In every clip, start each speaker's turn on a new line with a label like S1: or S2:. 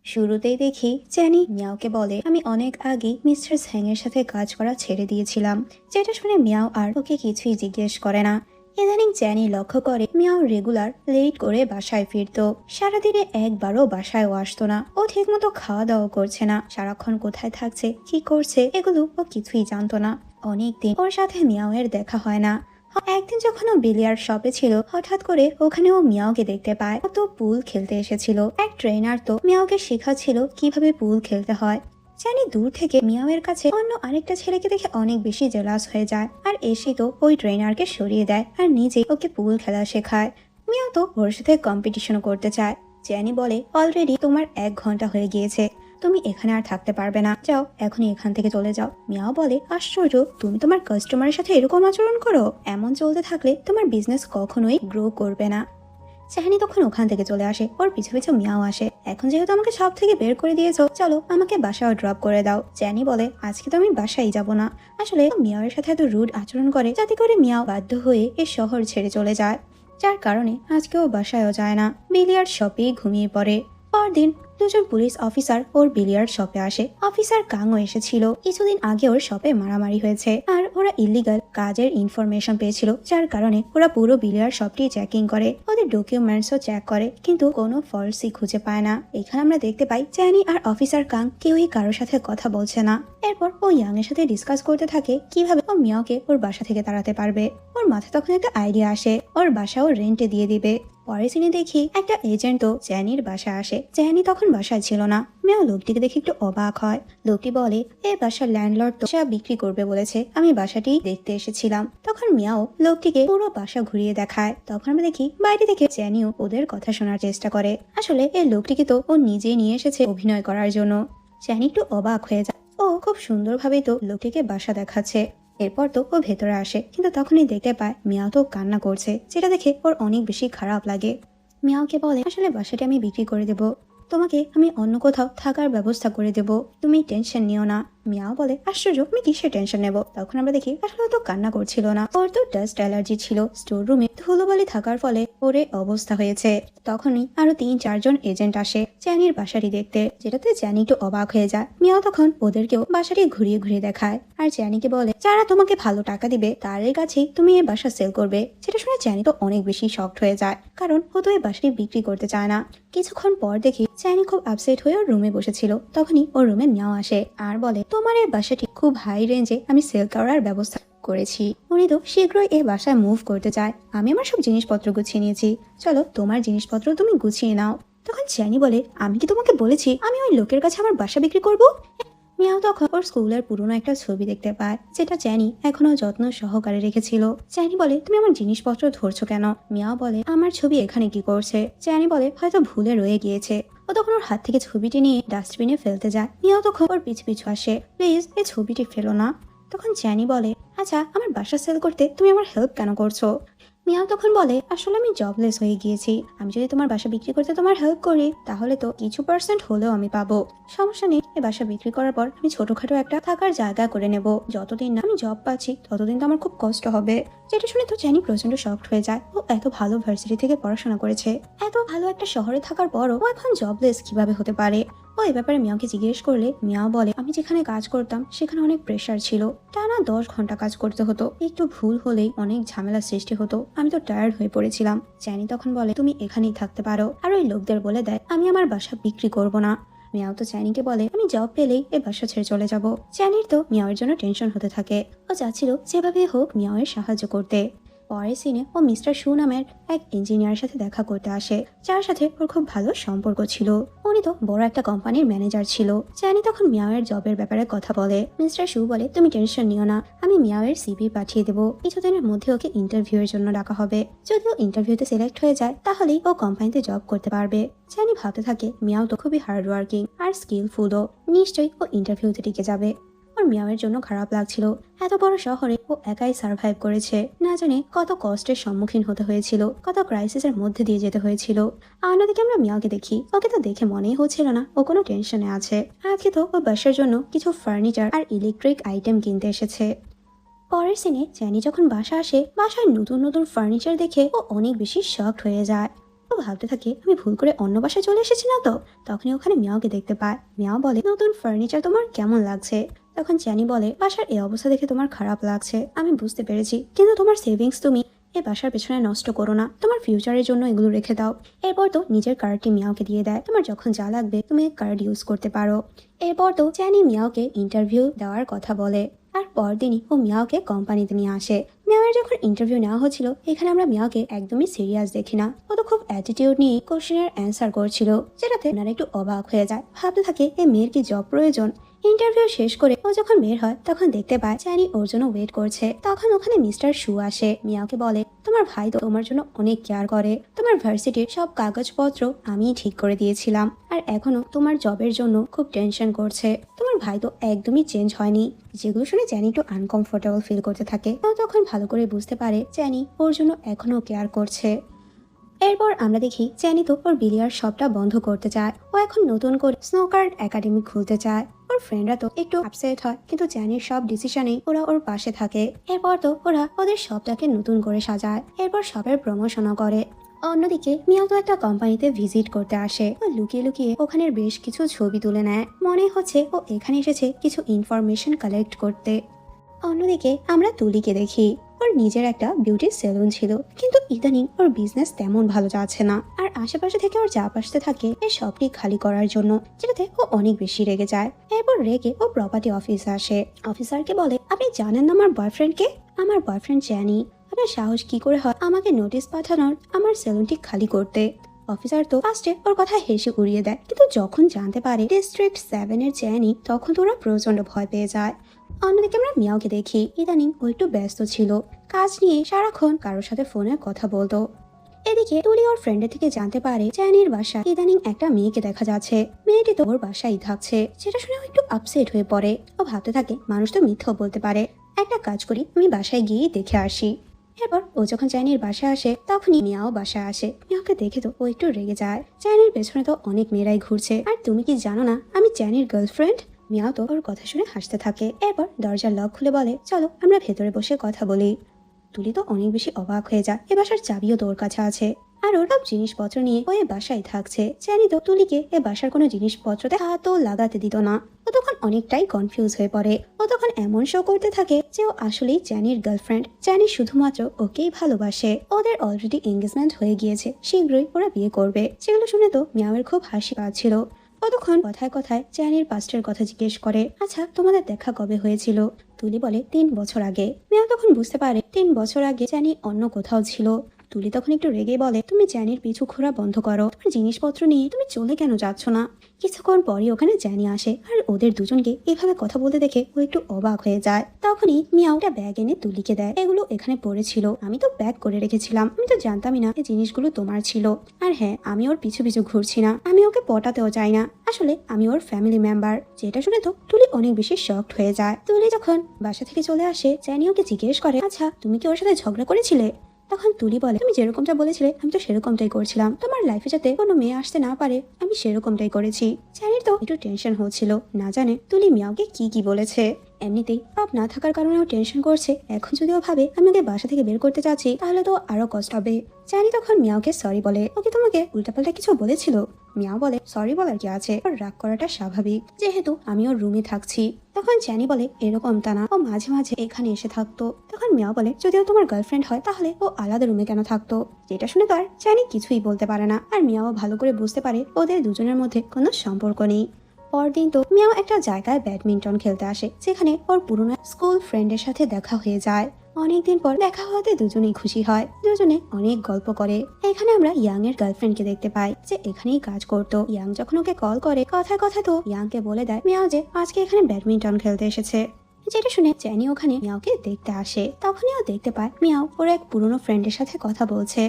S1: শুরুতেই দেখি চ্যানি মিয়াওকে বলে আমি অনেক আগেই মিস্টার স্যাংয়ের সাথে কাজ করা ছেড়ে দিয়েছিলাম, যেটা শুনে মিয়াও আর ওকে কিছুই জিজ্ঞেস করে না। ইদানিং চ্যানি লক্ষ্য করে মিয়াও রেগুলার লেট করে বাসায় ফিরতো। সারাদিনে একবারও বাসায়ও আসতো না। ও ঠিকমতো খাওয়া দাওয়া করছে না, সারাক্ষণ কোথায় থাকছে কি করছে এগুলো ও কিছুই জানতো না। অনেকদিন ওর সাথে মিয়াওয়ের দেখা হয় না। একদিন যখন ও বিলিয়ার্ড শপে ছিল, হঠাৎ করে ওখানে ও মিয়াওকে দেখতে পায়। ও তো পুল খেলতে এসেছিল। এক ট্রেনার তো মিয়াওকে শেখাচ্ছিল কিভাবে পুল খেলতে হয়। জানি দূর থেকে মিয়াওয়ের কাছে অন্য আরেকটা ছেলেকে দেখে অনেক বেশি জেলাস হয়ে যায়, আর এসে তো ওই ট্রেনারকে সরিয়ে দেয় আর নিজে ওকে পুল খেলা শেখায়। মিয়াও তো ওর সাথে কম্পিটিশনও করতে চায়। জ্যানি বলে অলরেডি তোমার 1 ঘন্টা হয়ে গিয়েছে, তুমি এখানে আর থাকতে পারবে না, যাও এখনই এখান থেকে চলে যাও। মিয়াও বলে আশ্চর্য, তুমি তোমার কাস্টমারের সাথে এরকম আচরণ করো? এমন চলতে থাকলে তোমার বিজনেস কখনোই গ্রো করবে না। চাহানি তখন ওখান থেকে চলে আসে, ওর পিছু পিছু মিয়াও আসে। এখন যেহেতু আমাকে সব থেকে বের করে দিয়েছো, চলো আমাকে বাসাও ড্রপ করে দাও। চ্যানি বলে আজকে তো আমি বাসায় যাব না। আসলে মিয়াওয়ের সাথে এত রুড আচরণ করে যাতে করে মিয়াও বাধ্য হয়ে এই শহর ছেড়ে চলে যায়, যার কারণে আজকে ও বাসায়ও যায় না, বিলিয়ার্ড শপেই ঘুমিয়ে পড়ে। পরদিন দুজন পুলিশ অফিসার ওর বিলিয়ার্ড শপে আসে। অফিসার কাংও এসেছিল। কিছুদিন আগে ওর শপে মারামারি হয়েছে আর ওরা ইলিগাল কাজের ইনফরমেশন পেয়েছিল, যার কারণে ওরা পুরো বিলিয়ার্ড শপটি চেকিং করে, ওদের ডকুমেন্টসও চেক করে, কিন্তু কোনো ফলসই খুঁজে পায় না। এখানে আমরা দেখতে পাই চ্যানি আর অফিসার কাং কেউই কারোর সাথে কথা বলছে না। এরপর ও ইয়াং এর সাথে ডিসকাস করতে থাকে কিভাবে ও মিয়াওকে ওর বাসা থেকে তাড়াতে পারবে। ওর মাথায় তখন একটা আইডিয়া আসে, ওর বাসাও রেন্টে দিয়ে দিবে। পরে সিনে দেখি একটা এজেন্ট তো চ্যানির বাসায় আসে। চ্যানি তখন বাসায় ছিল না। মিয়াও লোকটিকে দেখে একটু অবাক হয়। লোকটি বলে এই বাসার ল্যান্ডলর্ড তো বিক্রি করবে বলেছে, আমি বাসাটি দেখতে এসেছিলাম। তখন মিয়াও লোকটিকে পুরো বাসা ঘুরিয়ে দেখায়। তখন আমরা দেখি বাইরে থেকে চ্যানিও ওদের কথা শোনার চেষ্টা করে। আসলে এই লোকটিকে তো ও নিজেই নিয়ে এসেছে অভিনয় করার জন্য। চ্যানি একটু অবাক হয়ে যায়। ও খুব সুন্দরভাবেই তো লোকটিকে বাসা দেখাচ্ছে। এরপর তো ও ভেতরে আসে, কিন্তু তখনই দেখতে পায় মিয়াও তো কান্না করছে, যেটা দেখে ওর অনেক বেশি খারাপ লাগে। মিয়াওকে বলে আসলে বাসাটি আমি বিক্রি করে দেব, তোমাকে আমি অন্য কোথাও থাকার ব্যবস্থা করে দেব, তুমি টেনশন নিও না। মিয়াও বলে আশ্চর্য, আমি কিসের টেনশন নেব? তখন আমরা দেখি আসলে তো কান্না করছিল না, ওর তো ডাস্ট অ্যালার্জি ছিল। স্টোর রুমে ধুলোবালি থাকার ফলে ওর এই অবস্থা হয়েছে। তখনই আরো 3-4 জন এজেন্ট আসে চ্যানির বাসাটি দেখতে, যেটাতে চ্যানি একটু অবাক হয়ে যায়। মিয়াও তখন ওদেরকেও বাসাটি ঘুরিয়ে ঘুরিয়ে দেখায় আর চ্যানিকে বলে যারা তোমাকে ভালো টাকা দিবে তাদের কাছেই তুমি এই বাসা সেল করবে। যেটা শুনে চ্যানি তো অনেক বেশি শকড হয়ে যায়, কারণ ও তো এই বাসাটি বিক্রি করতে চায় না। কিছুক্ষণ পর দেখি চ্যানি খুব আপসেট হয়ে ওর রুমে বসেছিল। তখনই ওর রুমে মিয়াও আসে আর বলে তোমার এই বাসাটি খুব হাই রেঞ্জে আমি সেল করার ব্যবস্থা করেছি। উনি তো শীঘ্রই এই বাসায় মুভ করতে চায়। আমি আমার সব জিনিসপত্র গুছিয়ে নিয়েছি, চলো তোমার জিনিসপত্র তুমি গুছিয়ে নাও। তখন চ্যানি বলে আমি কি তোমাকে বলেছি আমি ওই লোকের কাছে আমার বাসা বিক্রি করব? মিয়াও তখন ওর স্কুলের পুরনো একটা ছবি দেখতে পায়, যেটা চ্যানি এখনো যত্ন সহকারে রেখেছিল। চ্যানি বলে তুমি আমার জিনিসপত্র ধরছো কেন? মিয়াও বলে আমার ছবি এখানে কি করছে? চ্যানি বলে হয়তো ভুলে রয়ে গিয়েছে। ও তখন ওর হাত থেকে ছবিটি নিয়ে ডাস্টবিনে ফেলতে যায়। মিয়াও তখন ওর পিছু পিছু আসে, প্লিজ এই ছবিটি ফেলো না। তখন চ্যানি বলে আচ্ছা আমার বাসা সেল করতে তুমি আমার হেল্প কেন করছো? মিয়াও তখন বলে আসলে আমি জবলেস হয়ে গিয়েছি, আমি যদি তোমার বাসা বিক্রি করতে তোমার হেল্প করি তাহলে তো কিছু পার্সেন্ট হলেও আমি পাবো। সমস্যা নেই, এই বাসা বিক্রি করার পর আমি ছোটখাটো একটা থাকার জায়গা করে নেব। যতদিন না আমি জব পাচ্ছি ততদিন তো আমার খুব কষ্ট হবে। যেটা শুনে তো চ্যানি প্রচন্ড শকড হয়ে যায়। ও এত ভালো ভার্সিটি থেকে পড়াশোনা করেছে, এত ভালো একটা শহরে থাকার পরও ও এখন জবলেস কিভাবে হতে পারে? ও এই ব্যাপারে মিয়াওকে জিজ্ঞেস করলে মিয়াও বলে আমি যেখানে কাজ করতাম সেখানে অনেক প্রেশার ছিল, টানা 10 ঘন্টা কাজ করতে হতো, একটু ভুল হলেই অনেক ঝামেলা সৃষ্টি হতো, আমি তো টায়ার্ড হয়ে পড়েছিলাম। চ্যানি তখন বলে তুমি এখানেই থাকতে পারো, আর ওই লোকদের বলে দেয় আমি আমার বাসা বিক্রি করব না। মিয়াও তো চ্যানিকে বলে আমি জব পেলেই এই বাসা ছেড়ে চলে যাব। চ্যানির তো মিয়াওয়ের জন্য টেনশন হতে থাকে। ও চাচ্ছিল যেভাবে হোক মিয়াওয়ের সাহায্য করতে। পরের সিনে ও মিস্টার শু নামের এক ইঞ্জিনিয়ারের সাথে দেখা করতে আসে, যার সাথে ওর খুব ভালো সম্পর্ক ছিল। উনি তো বড় একটা কোম্পানির ম্যানেজার ছিল। চ্যানি তখন মিয়াওয়ের জবের ব্যাপারে কথা বলে। মিস্টার শু বলে তুমি টেনশন নিও না, আমি মিয়াওয়ের সিভি পাঠিয়ে দেবো, কিছুদিনের মধ্যে ওকে ইন্টারভিউ এর জন্য ডাকা হবে। যদি ও ইন্টারভিউতে সিলেক্ট হয়ে যায় তাহলেই ও কোম্পানিতে জব করতে পারবে। চ্যানি ভাবতে থাকে মিয়াও তো খুবই হার্ড ওয়ার্কিং আর স্কিলফুলও, নিশ্চয়ই ও ইন্টারভিউতে টিকে যাবে। ওর মিয়াওয়ের জন্য খারাপ লাগছিল, এত বড় শহরে ও একাই সার্ভাইভ করেছে, না জানে কত কষ্টের সম্মুখীন হতে হয়েছিল, কত ক্রাইসিসের মধ্যে দিয়ে যেতে হয়েছিল। অন্যদিকে আমরা মিয়াওকে দেখি, ওকে তো দেখে মনেই হচ্ছিল না ও কোনো টেনশনে আছে। আজকে তো ও বাসার জন্য কিছু ফার্নিচার আর ইলেকট্রিক আইটেম কিনতে এসেছে। পরের সিনে চ্যানি যখন বাসা আসে, বাসায় নতুন নতুন ফার্নিচার দেখে ও অনেক বেশি শকড হয়ে যায়। ও ভাবতে থাকে আমি ভুল করে অন্য বাসায় চলে এসেছি না তো। তখনই ওখানে মিয়াওকে দেখতে পায়। মিয়াও বলে, নতুন ফার্নিচার তোমার কেমন লাগছে? তখন চ্যানি বলে, বাসার এই অবস্থা দেখে তোমার খারাপ লাগছে, আমি বুঝতে পেরেছি, কিন্তু তোমার সেভিংস তুমি এই বাসার পেছনে নষ্ট করো না, তোমার ফিউচারের জন্য এগুলো রেখে দাও। এরপর তো নিজের কার্ডটি মিয়াওকে দিয়ে দেয়, তোমার যখন যা লাগবে তুমি কার্ড ইউজ করতে পারো। এরপর তো চ্যানি মিয়াওকে ইন্টারভিউ দেওয়ার কথা বলে, আর পরদিনই ও মিয়াওকে কোম্পানিতে নিয়ে আসে। মিয়াওয়ের যখন ইন্টারভিউ নেওয়া হচ্ছিল, এখানে আমরা মিয়াওকে একদমই সিরিয়াস দেখি না, ও তো খুব অ্যাটিটিউড নিয়ে কোশ্চেনের অ্যান্সার করছিল, যেটাতে ওনারা একটু অবাক হয়ে যায়, ভাবতে থাকে এই মেয়ের কি জব প্রয়োজন। ইন্টারভিউ শেষ করে ও যখন বের হয় তখন দেখতে পায় চ্যানি ওর জন্য ওয়েট করছে। তখন ওখানে মিস্টার শু আসে, মিয়াওকে বলে, তোমার ভাই তো তোমার জন্য অনেক কেয়ার করে, তোমার ভার্সিটির সব কাগজপত্র আমি ঠিক করে দিয়েছিলাম, আর এখনো তোমার জবের জন্য খুব টেনশন করছে, তোমার ভাই তো একদমই চেঞ্জ হয়নি। যেগুলো শুনে চ্যানি একটু আনকমফোর্টেবল ফিল করতে থাকে। ও তখন ভালো করে বুঝতে পারে চ্যানি ওর জন্য এখনো কেয়ার করছে। এরপর আমরা দেখি চ্যানি তো ওর বিলিয়ার শপটা বন্ধ করতে চায়, ও এখন নতুন করে স্নোকার্ড একাডেমি খুলতে চায়। ওর ফ্রেন্ডরা তো একটু আপসেট হয়, কিন্তু চ্যানির সব ডিসিশনেই ওরা ওর পাশে থাকে। এরপর তো ওরা ওদের শপটাকে নতুন করে সাজায়, এরপর শপের প্রমোশনও করে। অন্যদিকে মিয়াও তো একটা কোম্পানিতে ভিজিট করতে আসে, ও লুকিয়ে লুকিয়ে ওখানের বেশ কিছু ছবি তুলে নেয়, মনে হচ্ছে ও এখানে এসেছে কিছু ইনফরমেশন কালেক্ট করতে। অন্যদিকে আমরা তুলিকে দেখি, ওর নিজের একটা বিউটি সেলুন ছিল, কিন্তু ইদানিং ওর বিজনেস তেমন ভালো যাচ্ছে না, আর আশেপাশে থেকে ওর চাপ আসতে থাকে এই শপটি খালি করার জন্য, যেটাতে ও অনেক বেশি রেগে যায়। এরপর রেগে ও প্রপার্টি অফিসে আসে, অফিসারকে বলে, আপনি জানেন না আমার বয়ফ্রেন্ডকে? আমার বয়ফ্রেন্ড চ্যানি, আপনার সাহস কি করে হয় আমাকে নোটিশ পাঠানোর আমার সেলুনটি খালি করতে? অফিসার তো ফার্স্টে ওর কথা হেসে উড়িয়ে দেয়, কিন্তু যখন জানতে পারে ডিস্ট্রিক্ট 7-এর চ্যানি, তখন তো ওরা প্রচন্ড ভয় পেয়ে যায়। অন্যদিকে আমরা মিয়াওকে দেখি, ইদানিং ও একটু ব্যস্ত ছিল, কাজ নিয়ে সারাক্ষণ কারোর সাথে ফোনে কথা বলতো। এদিকে তুলি ওর ফ্রেন্ডের থেকে জানতে পারে চ্যানির বাসায় ইদানিং একটা মেয়েকে দেখা যাচ্ছে, মেয়েটি তো ওর বাসায় থাকছে, যেটা শুনে ও একটু আপসেট হয়ে পড়ে। ও ভাবতে থাকে মানুষ তো মিথ্যাও বলতে পারে, একটা কাজ করি আমি বাসায় গিয়ে দেখে আসি। এরপর ও যখন চ্যানির বাসায় আসে তখনই মিয়াও বাসায় আসে, মিয়াওকে দেখে তো ও একটু রেগে যায়, চ্যানির পেছনে তো অনেক মেয়েরাই ঘুরছে, আর তুমি কি জানো না আমি চ্যানির গার্লফ্রেন্ড? মিয়াও তো ওর কথা শুনে হাসতে থাকে। এরপর দরজার লক খুলে বলে, চলো আমরা ভেতরে বসে কথা বলি। তুলি তো অনেক বেশি অবাক হয়ে যায়, এ বাসার চাবিও তো ওর কাছে আছে, আর ওর সব জিনিসপত্র নিয়ে ও এ বাসায় থাকছে। চ্যানি তো তুলিকে এ বাসার কোনো জিনিসপত্রতে হাতও লাগাতে দিত না। ও তখন অনেকটাই কনফিউজ হয়ে পড়ে, ও তখন এমন শো করতে থাকে যে ও আসলেই চ্যানির গার্লফ্রেন্ড, চ্যানি শুধুমাত্র ওকেই ভালোবাসে, ওদের অলরেডি এঙ্গেজমেন্ট হয়ে গিয়েছে, শীঘ্রই ওরা বিয়ে করবে। সেগুলো শুনে তো মিয়াওয়ের খুব হাসি পাচ্ছিল। কতক্ষণ কথায় কথায় চ্যানির পাস্টের কথা জিজ্ঞেস করে, আচ্ছা তোমাদের দেখা কবে হয়েছিল? তুলি বলে 3 বছর আগে। মিয়া তখন বুঝতে পারে 3 বছর আগে চ্যানি অন্য কোথাও ছিল। তুলি তখন একটু রেগে বলে, তুমি চ্যানির পিছু ঘোরা বন্ধ করো, তোমার জিনিসপত্র নিয়ে তুমি চলে কেন যাচ্ছ না? কিছুক্ষণ পরই ওখানে চ্যানি আসে, আর ওদের দুজনকে এভাবে কথা বলতে দেখে ও একটু অবাক হয়ে যায়। তখনই মিয়াও একটা ব্যাগ এনে তুলিকে দেয়, এগুলো এখানে পড়েছিল, আমি তো ব্যাগ করে রেখেছিলাম, আমি তো জানতামই না এই জিনিসগুলো তোমার ছিল। আর হ্যাঁ, আমি ওর পিছু পিছু ঘুরছি না, আমি ওকে পটাতেও চাই না, আসলে আমি ওর ফ্যামিলি মেম্বার। যেটা শুনে তো তুলি অনেক বেশি শকড হয়ে যায়। তুলি যখন বাসা থেকে চলে আসে, চ্যানি ওকে জিজ্ঞেস করে, আচ্ছা তুমি কি ওর সাথে ঝগড়া করেছিলে? তখন তুলি বলে, তুমি যেরকমটা বলেছিলে আমি তো সেরকমটাই করছিলাম, তোমার লাইফে যাতে কোনো মেয়ে আসতে না পারে আমি সেরকমটাই করেছি। চ্যানির তো একটু টেনশন হচ্ছিল, না জানে তুলি মিয়াওকে কি কি বলেছে। এমনিতেই পাপ না থাকার কারণে ও টেনশন করছে, এখন যদি ও ভাবে আমি ওকে বাসা থেকে বের করতে চাচ্ছি তাহলে তো আরো কষ্ট হবে। চ্যানি তখন মিয়াওকে সরি বলে, ওকে তোমাকে উল্টাপাল্টা কিছু বলেছিল? মিয়াও বলে, সরি বলার কি আছে, ওর রাগ করাটা স্বাভাবিক, যেহেতু আমি ওর রুমে থাকছি। তখন চ্যানি বলে, এরকম তা না, ও মাঝে মাঝে এখানে এসে থাকতো। তখন মিয়াও বলে, যদিও তোমার গার্লফ্রেন্ড হয় তাহলে ও আলাদা রুমে কেন থাকতো? যেটা শুনে তো আর চ্যানি কিছুই বলতে পারে না, আর মিয়াও ভালো করে বুঝতে পারে ওদের দুজনের মধ্যে কোনো সম্পর্ক নেই। পরদিন তো মিয়াও একটা জায়গায় ব্যাডমিন্টন খেলতে আসে, যেখানে ওর পুরনো স্কুল ফ্রেন্ডের সাথে দেখা হয়ে যায়। অনেকদিন পর দেখা হওয়াতে দুজনেই খুশি হয়, দুজনে অনেক গল্প করে। এখানে আমরা ইয়াং এর গার্লফ্রেন্ডকে দেখতে পাই, যে এখানেই কাজ করতো। ইয়াং যখন ওকে কল করে কথায় কথা তো ইয়াংকে বলে দেয় মিয়াও যে আজকে এখানে ব্যাডমিন্টন খেলতে এসেছে। যেটা শুনে চ্যানি ওখানে মিয়াওকে দেখতে আসে, তখনই ও দেখতে পায় মিয়াও ওর এক পুরনো ফ্রেন্ডের সাথে কথা বলছে।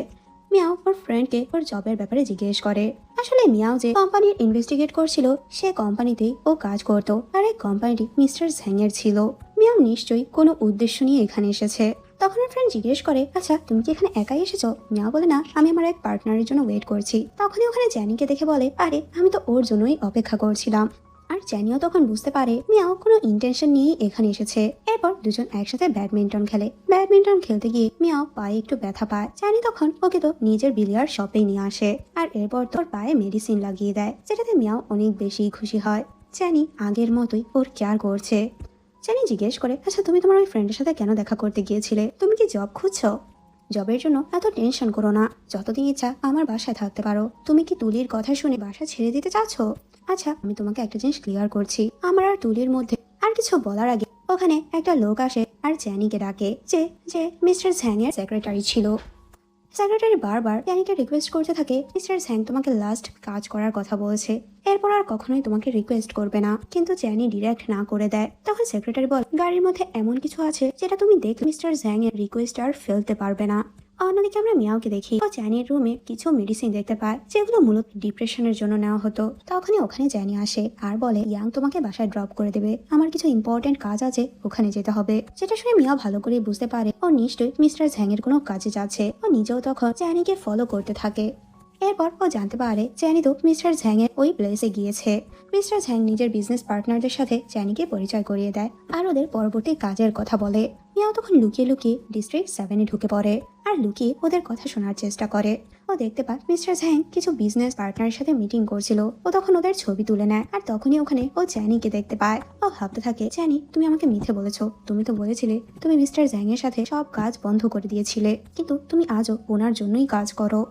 S1: মিয়াও ওর ফ্রেন্ডকে ওর জবের ব্যাপারে জিজ্ঞেস করে। আসলে মিয়াও যে কোম্পানির ইনভেস্টিগেট করছিল সে কোম্পানিতেই ও কাজ করত, আর এই কোম্পানিটি মিস্টার ঝ্যাংয়ের ছিল। মিয়াও নিশ্চয়ই কোনো উদ্দেশ্য নিয়ে এখানে এসেছে। তখন ওর ফ্রেন্ড জিজ্ঞেস করে, আচ্ছা তুমি কি এখানে একাই এসেছো? মিয়াও বলে, না, আমি আমার এক পার্টনারের জন্য ওয়েট করছি। তখনই ওখানে জ্যানিকে দেখে বলে, আরে আমি তো ওর জন্যই অপেক্ষা করছিলাম। আর চ্যানিও তখন বুঝতে পারে মিয়াও কোনো ইন্টেনশন নিয়েই এখানে এসেছে। এরপর দুজন একসাথে ব্যাডমিন্টন খেলে। ব্যাডমিন্টন খেলতে গিয়ে মিয়াও পায়ে একটু ব্যথা পায়। চ্যানি তখন ওকে তো নিজের বিলিয়ার শপে নিয়ে আসে আর এরপর তোর পায়ে মেডিসিন লাগিয়ে দেয়, যেটাতে মিয়াও অনেক বেশি খুশি হয়। চ্যানি আগের মতোই ওর কেয়ার করছে। চ্যানি জিজ্ঞেস করে, আচ্ছা তুমি তোমার ওই ফ্রেন্ডের সাথে কেন দেখা করতে গিয়েছিলে? তুমি কি জব খুঁজছো? জবের জন্য এত টেনশন করো না, যতদিন ইচ্ছা আমার বাসায় থাকতে পারো। তুমি কি তুলির কথা শুনে বাসা ছেড়ে দিতে চাচ্ছ? আচ্ছা আমি তোমাকে একটা জিনিস ক্লিয়ার করছি, আমার আর তুলির মধ্যে আর কিছু বলার আগে ওখানে একটা লোক আসে আর চ্যানিকে ডাকে, যে যে মিস্টার ঝ্যাং এর সেক্রেটারি ছিল। সেক্রেটারি বারবার চ্যানিকে রিকোয়েস্ট করতে থাকে, মিস্টার ঝ্যাং তোমাকে লাস্ট কাজ করার কথা বলছে, এরপর আর কখনোই তোমাকে রিকোয়েস্ট করবে না। কিন্তু চ্যানি ডিরেক্ট না করে দেয়। তখন সেক্রেটারি বল, গাড়ির মধ্যে এমন কিছু আছে যেটা তুমি দেখলে মিস্টার ঝ্যাং এর রিকোয়েস্ট আর ফেলতে পারবে না। অন্যদিকে আমরা মিয়াওকে দেখি, ও চ্যানির রুমে কিছু মেডিসিন দেখতে পায় যেগুলো মূলত ডিপ্রেশনের জন্য নেওয়া হতো। তখনই ওখানে চ্যানি আসে আর বলে, ইয়াং তোমাকে বাসায় ড্রপ করে দেবে, আমার কিছু ইম্পর্টেন্ট কাজ আছে, ওখানে যেতে হবে। যেটা শুনে মিয়া ভালো করে বুঝতে পারে ও নিশ্চয়ই মিস্টার ঝ্যাং এর কোনো কাজে যাচ্ছে। ও নিজেও তখন চ্যানিকে ফলো করতে থাকে। এরপর ও জানতে পারে চ্যানি তো মিস্টার ঝ্যাং এর ওই প্লেসে গিয়েছে। মিস্টার ঝ্যাং নিজের বিজনেস পার্টনারদের সাথে চ্যানিকে পরিচয় করিয়ে দেয় আর ওদের পরবর্তী কাজের কথা বলে। মিয়াও তখন লুকিয়ে লুকিয়ে ডিস্ট্রিক্ট 7-এ ঢুকে পড়ে আর লুকিয়ে ওদের কথা শোনার চেষ্টা করে। ও দেখতে পায় মিস্টার ঝ্যাং কিছু বিজনেস পার্টনারের সাথে মিটিং করছিল। ও তখন ওদের ছবি তুলে নেয় আর তখনই ওখানে ও চ্যানিকে দেখতে পায়। ও ভাবতে থাকে, চ্যানি তুমি আমাকে মিথ্যে বলেছো, তুমি তো বলেছিলে তুমি মিস্টার ঝ্যাং এর সাথে সব কাজ বন্ধ করে দিয়েছিলে, কিন্তু তুমি আজও ওনার জন্যই কাজ করো।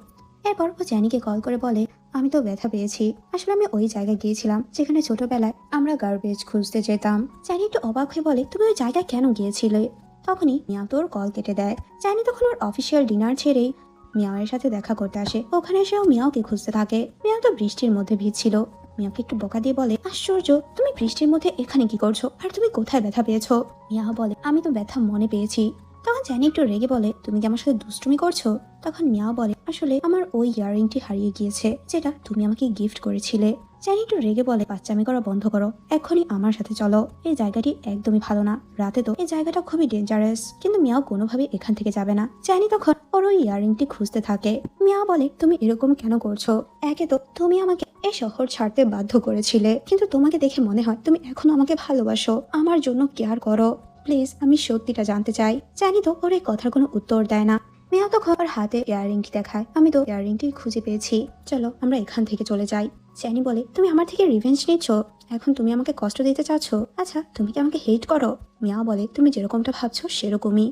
S1: এরপর ও চ্যানিকে কল করে বলে, আমি তো ব্যথা পেয়েছি, আসলে আমি ওই জায়গায় গিয়েছিলাম যেখানে ছোটবেলায় আমরা গার্বেজ খুঁজতে যেতাম। চ্যানি একটু অবাক হয়ে বলে, তুমি ওই জায়গায় কেন গিয়েছিলে? তখনই মিয়াও তোর কল কেটে দেয়। চ্যানি তখন ওর অফিসিয়াল ডিনার ছেড়েই মিয়াওয়ের সাথে দেখা করতে আসে। ওখানে এসেও মিয়াওকে খুঁজতে থাকে। মিয়াও তো বৃষ্টির মধ্যে ভিজছিল। মিয়াওকে একটু বকা দিয়ে বলে, আশ্চর্য, তুমি বৃষ্টির মধ্যে এখানে কি করছো, আর তুমি কোথায় ব্যথা পেয়েছো? মিয়াও বলে, আমি তো ব্যথা মনে পেয়েছি। তখন চ্যানি একটু রেগে বলে, তুমি কি আমার সাথে দুষ্টুমি করছো? তখন মিয়াও বলে, আসলে আমার ওই ইয়াররিংটি হারিয়ে গিয়েছে যেটা তুমি আমাকে গিফট করেছিলে। চ্যানি একটু রেগে বলে, বাচ্চামি করা বন্ধ করো, এখনই আমার সাথে চলো। এই জায়গাটি একদমই ভালো না, রাতে তো এই জায়গাটা খুবই ডেঞ্জারাস। কিন্তু মিয়াও কোনোভাবেই এখান থেকে যাবে না। চ্যানি তখন ওর ওই ইয়াররিংটি খুঁজতে থাকে। মিয়াও বলে, তুমি এরকম কেন করছো? একে তো তুমি আমাকে এই শহর ছাড়তে বাধ্য করেছিলে, কিন্তু তোমাকে দেখে মনে হয় তুমি এখনো আমাকে ভালোবাসো, আমার জন্য কেয়ার করো। প্লিজ আমি সত্যিটা জানতে চাই। চ্যানি তো ওর এই কথার কোনো উত্তর দেয় না। মিয়াও তখন ওর হাতে ইয়াররিংটি দেখায়, আমি তো ইয়াররিংটি খুঁজে পেয়েছি, চলো আমরা এখান থেকে চলে যাই। চ্যানি বলে, তুমি আমার থেকে রিভেঞ্জ নিচ্ছ, এখন তুমি আমাকে কষ্ট দিতে চাচ্ছ? আচ্ছা তুমি কি আমাকে হেট করো? মিয়াও বলে, তুমি যেরকমটা ভাবছো সেরকমই।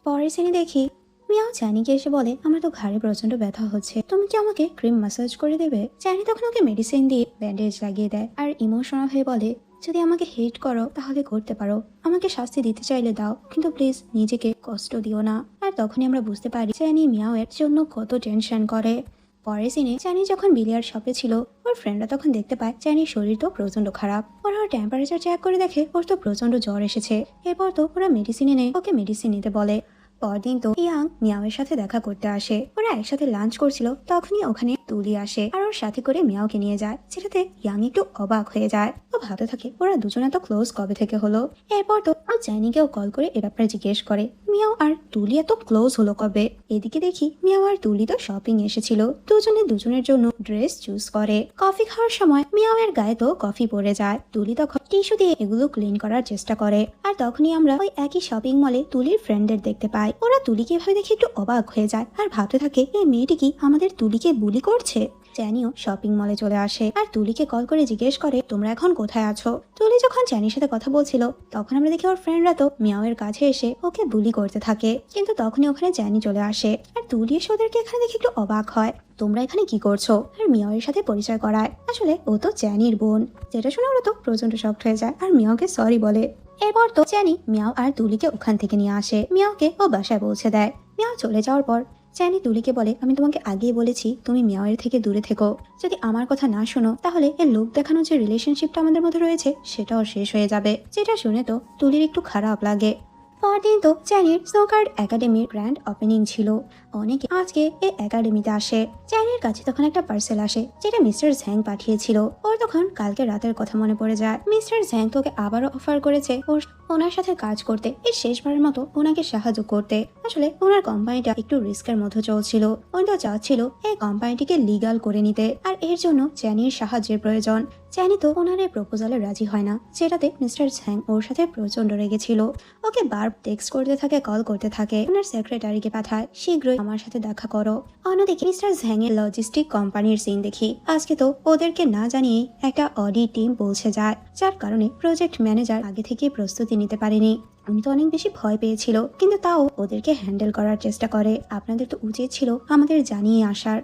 S1: পরের সিনে দেখি মিয়াও চ্যানিকে এসে বলে, আমার তো ঘাড়ে প্রচন্ড ব্যথা হচ্ছে, তুমি কি আমাকে ক্রিম ম্যাসাজ করে দেবে? চ্যানি তখন ওকে মেডিসিন দিয়ে ব্যান্ডেজ লাগিয়ে দেয় আর ইমোশনাল হয়ে বলে, যদি আমাকে হেট করো তাহলে করতে পারো, আমাকে শাস্তি দিতে চাইলে দাও, কিন্তু প্লিজ নিজেকে কষ্ট দিও না। আর তখনই আমরা বুঝতে পারি চ্যানি মিয়াও এর জন্য কত টেনশন করে। পরের সিনে চ্যানি যখন বিলিয়ার শপে ছিল, ওর ফ্রেন্ডরা তখন দেখতে পায় চ্যানির শরীর তো প্রচন্ড খারাপ। ওরা ওর টেম্পারেচার চেক করে দেখে ওর তো প্রচন্ড জ্বর এসেছে। এরপর তো ওরা মেডিসিন এনে ওকে মেডিসিন নিতে বলে। পরদিন তো ইয়াং মিয়াওয়ের সাথে দেখা করতে আসে। ওরা একসাথে লাঞ্চ করছিল, তখনই ওখানে তুলি আসে আর ওর সাথে করে মিয়াওকে নিয়ে যায়, যেটাতে ইয়াং একটু অবাক হয়ে যায়। ও ভাবতে থাকে ওরা দুজনে তো ক্লোজ কবে থেকে হলো। এরপর তো চ্যানিকেও কল করে এ ব্যাপারে জিজ্ঞেস করে, মিয়াও আর তুলি এত ক্লোজ হলো কবে? এদিকে দেখি মিয়াও আর তুলি তো শপিং এসেছিল, দুজনে দুজনের জন্য ড্রেস চুজ করে। কফি খাওয়ার সময় মিয়াও এর গায়ে তো কফি পড়ে যায়। তুলি তখন টিস্যু দিয়ে এগুলো ক্লিন করার চেষ্টা করে। আর তখনই আমরা ওই একই শপিং মলে তুলির ফ্রেন্ডদের দেখতে পাই। ওরা তুলিকে এভাবে দেখে একটু অবাক হয়ে যায় আর ভাবতে থাকে, এই মেয়েটি কি আমাদের তুলিকে বুলি করছে? চ্যানিও শপিং মলে চলে আসে আর তুলিকে কল করে জিজ্ঞেস করে, তোমরা এখন কোথায় আছো? তুলি যখন চ্যানির সাথে কথা বলছিল, তখন আমরা দেখি ওর ফ্রেন্ডরা তো মিয়াওয়ের কাছে এসে ওকে বুলি করতে থাকে। কিন্তু তখনই ওখানে চ্যানি চলে আসে আর তুলি এসে ওদেরকে এখানে দেখে একটু অবাক হয়, তোমরা এখানে কি করছো? আর মিয়াওয়ের সাথে পরিচয় করায়। আসলে ও তো চ্যানির বোন। যেটা শুনে ওরা তো প্রচন্ড শক্ট হয়ে যায় আর মিয়াওকে সরি বলে। এরপর তো চ্যানি মিয়াও আর তুলিকে ওখান থেকে নিয়ে আসে। মিয়াওকে ও বাসায় পৌঁছে দেয়। মিয়াও চলে যাওয়ার পর চ্যানি তুলিকে বলে, আমি তোমাকে আগেই বলেছি তুমি মিয়াওয়ের থেকে দূরে থেকো, যদি আমার কথা না শোনো তাহলে এর লোক দেখানো যে রিলেশনশিপটা আমাদের মধ্যে রয়েছে সেটাও শেষ হয়ে যাবে। যেটা শুনে তো তুলির একটু খারাপ লাগে। পরদিন তো চ্যানির স্নোকার্ড একাডেমির গ্র্যান্ড ওপেনিং ছিল। অনেকে আজকে এই একাডেমিতে আসে। চ্যানির কাছে তখন একটা পার্সেল আসে যেটা মিস্টার ঝ্যাং পাঠিয়েছিল। ওর তখন কালকে রাতের কথা মনে পড়ে যায়। মিস্টার ঝ্যাং তোকে আবারও অফার করেছে ওনার সাথে কাজ করতে, এই শেষবারের মতো ওনাকে সাহায্য করতে। আসলে ওনার কোম্পানিটা একটু রিস্কের মধ্যে চলছিল, উনি তো চাচ্ছিল এই কোম্পানিটিকে লিগাল করে নিতে, আর এর জন্য চ্যানির সাহায্যের প্রয়োজন। চ্যানি তো ওনার এই প্রপোজালে রাজি হয় না, যেটাতে মিস্টার ঝ্যাং ওর সাথে প্রচন্ড রেগেছিল। ওকে বার টেক্সট করতে থাকে, কল করতে থাকে, ওনার সেক্রেটারিকে পাঠায় শীঘ্রই আমার সাথে দেখা করো। অন্যদিকে মিস্টার ঝ্যাং এর লজিস্টিক কোম্পানির সিন দেখি। আজকে তো ওদেরকে না জানিয়ে একটা অডিট টিম পৌঁছে যায়, যার কারণে প্রজেক্ট ম্যানেজার আগে থেকে প্রস্তুতি নিতে পারেনি। উনি তো অনেক বেশি ভয় পেয়েছিল, কিন্তু তাও ওদেরকে হ্যান্ডেল করার চেষ্টা করে। আপনাদের তো উচিত ছিল আমাদের জানিয়ে আসার,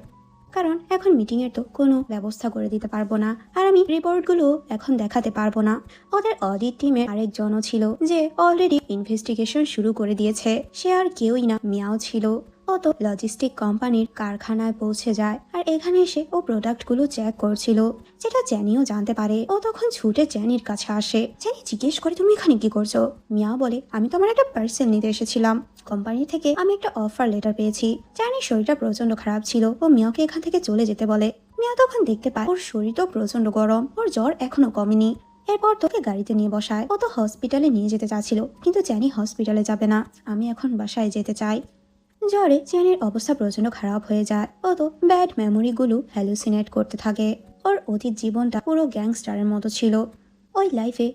S1: কারণ এখন মিটিং এর তো কোনো ব্যবস্থা করে দিতে পারবো না, আর আমি রিপোর্টগুলো এখন দেখাতে পারবো না। ওদের অডিট টিমের আরেকজনও ছিল যে অলরেডি ইনভেস্টিগেশন শুরু করে দিয়েছে, সে আর কেউই না, মিয়াও ছিল। ও তো লজিস্টিক কোম্পানির কারখানায় পৌঁছে যায়, আর এখানে এসে ও প্রোডাক্টগুলো চেক করছিল, যেটা চ্যানিও জানতে পারে। ও তখন ছুটে চ্যানির কাছে আসে। চ্যানি জিজ্ঞেস করে, তুমি এখানে কি করছো? মিয়া বলে, আমি তো আমার একটা পার্সেল নিতে এসেছিলাম, কোম্পানি থেকে আমি একটা অফার লেটার পেয়েছি। চ্যানির শরীরটা প্রচন্ড খারাপ ছিল, ও মিয়াকে এখান থেকে চলে যেতে বলে। মিয়া তখন দেখতে পায় ওর শরীর তো প্রচন্ড গরম, ওর জ্বর এখনো কমেনি। এরপর তোকে গাড়িতে নিয়ে বসায়। ও তো হসপিটালে নিয়ে যেতে চাচ্ছিল, কিন্তু চ্যানি হসপিটালে যাবে না, আমি এখন বাসায় যেতে চাই। জ্বরে চ্যানির অবস্থা প্রচন্ড খারাপ হয়ে যায়। ও তো ব্যাড মেমোরিগুলো হ্যালুসিনেট করতে থাকে। ওর অতীত জীবনটা পুরো গ্যাংস্টারের মতো ছিল। ওই লাইফে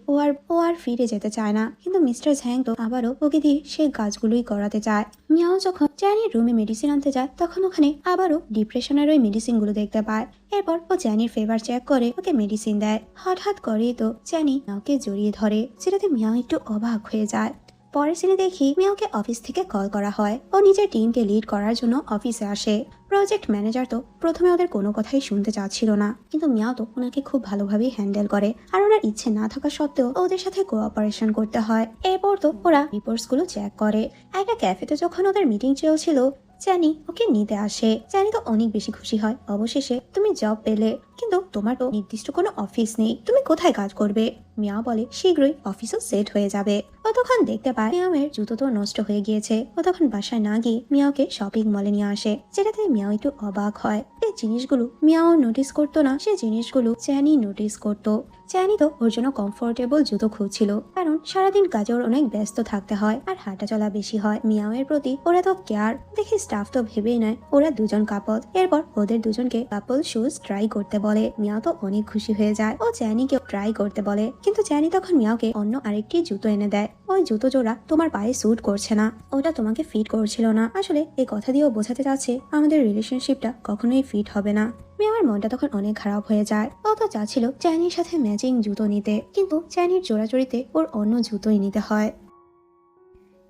S1: ও আর ফিরে যেতে চায় না, কিন্তু মিস্টার ঝ্যাং তো আবারও ওকে দিয়ে সেই কাজগুলোই করাতে চায়। মিয়াও যখন চ্যানির রুমে মেডিসিন আনতে যায়, তখন ওখানে আবারও ডিপ্রেশনের ওই মেডিসিনগুলো দেখতে পায়। এরপর ও চ্যানির ফেভার চেক করে ওকে মেডিসিন দেয়। হঠাৎ করেই তো চ্যানি মিয়াওকে জড়িয়ে ধরে, যেটাতে মিয়াও একটু অবাক হয়ে যায়। পরের সিনে দেখি মিয়াওকে অফিস থেকে কল করা হয়। ও নিজের টিমকে লিড করার জন্য অফিসে আসে। প্রজেক্ট ম্যানেজার তো প্রথমে ওদের কোনো কথাই শুনতে চাচ্ছিল না, কিন্তু মিয়াও তো ওনাকে খুব ভালোভাবেই হ্যান্ডেল করে, আর ওনার ইচ্ছে না থাকা সত্ত্বেও ওদের সাথে কোঅপারেশন করতে হয়। এরপর তো ওরা রিপোর্টস গুলো চেক করে। একটা ক্যাফেতে যখন ওদের মিটিং চলছিল, চ্যানি ওকে নিতে আসে। চ্যানি তো অনেক বেশি খুশি হয়, অবশেষে তুমি জব পেলে, কিন্তু তোমার তো নির্দিষ্ট কোনো অফিস নেই, তুমি কোথায় কাজ করবে? মিয়া বলে, শীঘ্রই অফিসও সেট হয়ে যাবে। ও তখন দেখতে পায় মিয়াওয়ের জুতো তো নষ্ট হয়ে গিয়েছে। ও তখন বাসায় না গিয়ে মিয়াওকে শপিং মলে নিয়ে আসে, যেটাতে মিয়াও একটু অবাক হয়। এই জিনিসগুলো মিয়াও নোটিস করতো না, সে জিনিসগুলো চ্যানি নোটিস করতো। চ্যানি তো ওর জন্য কমফোর্টেবল জুতো খুঁজছিল, কারণ সারাদিন কাজে ওর অনেক ব্যস্ত থাকতে হয়, আর হাঁটা চলা বেশি হয়। মিয়াওয়ের প্রতি ওরা তো কেয়ার দেখে স্টাফ তো ভেবেই নেয় ওরা দুজন কাপল। এরপর ওদের দুজনকে কাপল শুজ ট্রাই করতে বলে। মিয়াও তো অনেক খুশি হয়ে যায়। ও চ্যানিকে ট্রাই করতে বলে, কিন্তু চ্যানি তখন মিয়াওকে অন্য আরেকটি জুতো এনে দেয়। ওই জুতো জোড়া তোমার পায়ে স্যুট করছে না, ওটা তোমাকে ফিট করছিল না। আসলে এই কথা দিয়েও বোঝাতে চাচ্ছে আমাদের রিলেশনশিপটা কখনোই ফিট হবে না। মিয়াওয়ার মনটা তখন অনেক খারাপ হয়ে যায়। ও তো চাচ্ছিল চ্যানির সাথে ম্যাচিং জুতো নিতে, কিন্তু চ্যানির জোড়াজোড়িতে ওর অন্য জুতোই নিতে হয়।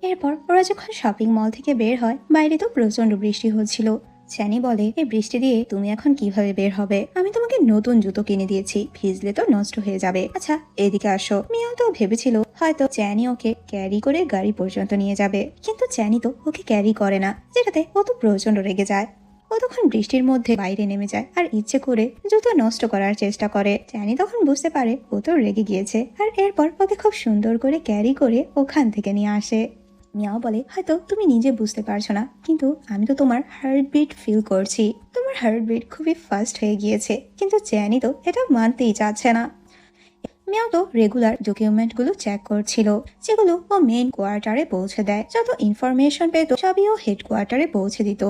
S1: এরপর ওরা যখন শপিং মল থেকে বের হয়, বাইরে তো প্রচন্ড বৃষ্টি হচ্ছিল। চ্যানি বলে, এই বৃষ্টি দিয়ে তুমি এখন কিভাবে বের হবে? আমি তোমাকে নতুন জুতো কিনে দিয়েছি, ভিজলে তো নষ্ট হয়ে যাবে। আচ্ছা এদিকে আসো। মিয়াও তো ভেবেছিল হয়তো চ্যানি ওকে ক্যারি করে গাড়ি পর্যন্ত নিয়ে যাবে, কিন্তু চ্যানি তো ওকে ক্যারি করে না, যেটাতে ও তো প্রচন্ড রেগে যায়। ও তখন বৃষ্টির মধ্যে বাইরে নেমে যায়, আর ইচ্ছে করে জুতো নষ্ট করার চেষ্টা করে। চ্যানি তখন বুঝতে পারে ও তো রেগে গিয়েছে, আর এরপর ওকে খুব সুন্দর করে ক্যারি করে ওখান থেকে নিয়ে আসে। মিয়াও বলে, হয়তো তুমি নিজে বুঝতে পারছো না, কিন্তু আমি তো তোমার হার্টবিট ফিল করছি, তোমার হার্টবিট খুবই ফাস্ট হয়ে গিয়েছে। কিন্তু চ্যানি তো এটা মানতেই চাচ্ছে না। মিয়াও তো রেগুলার ডকুমেন্টগুলো চেক করছিল, যেগুলো ও মেইন কোয়ার্টারে পৌঁছে দেয়। যত ইনফরমেশন পেত সবই ও হেডকোয়ার্টারে পৌঁছে দিত।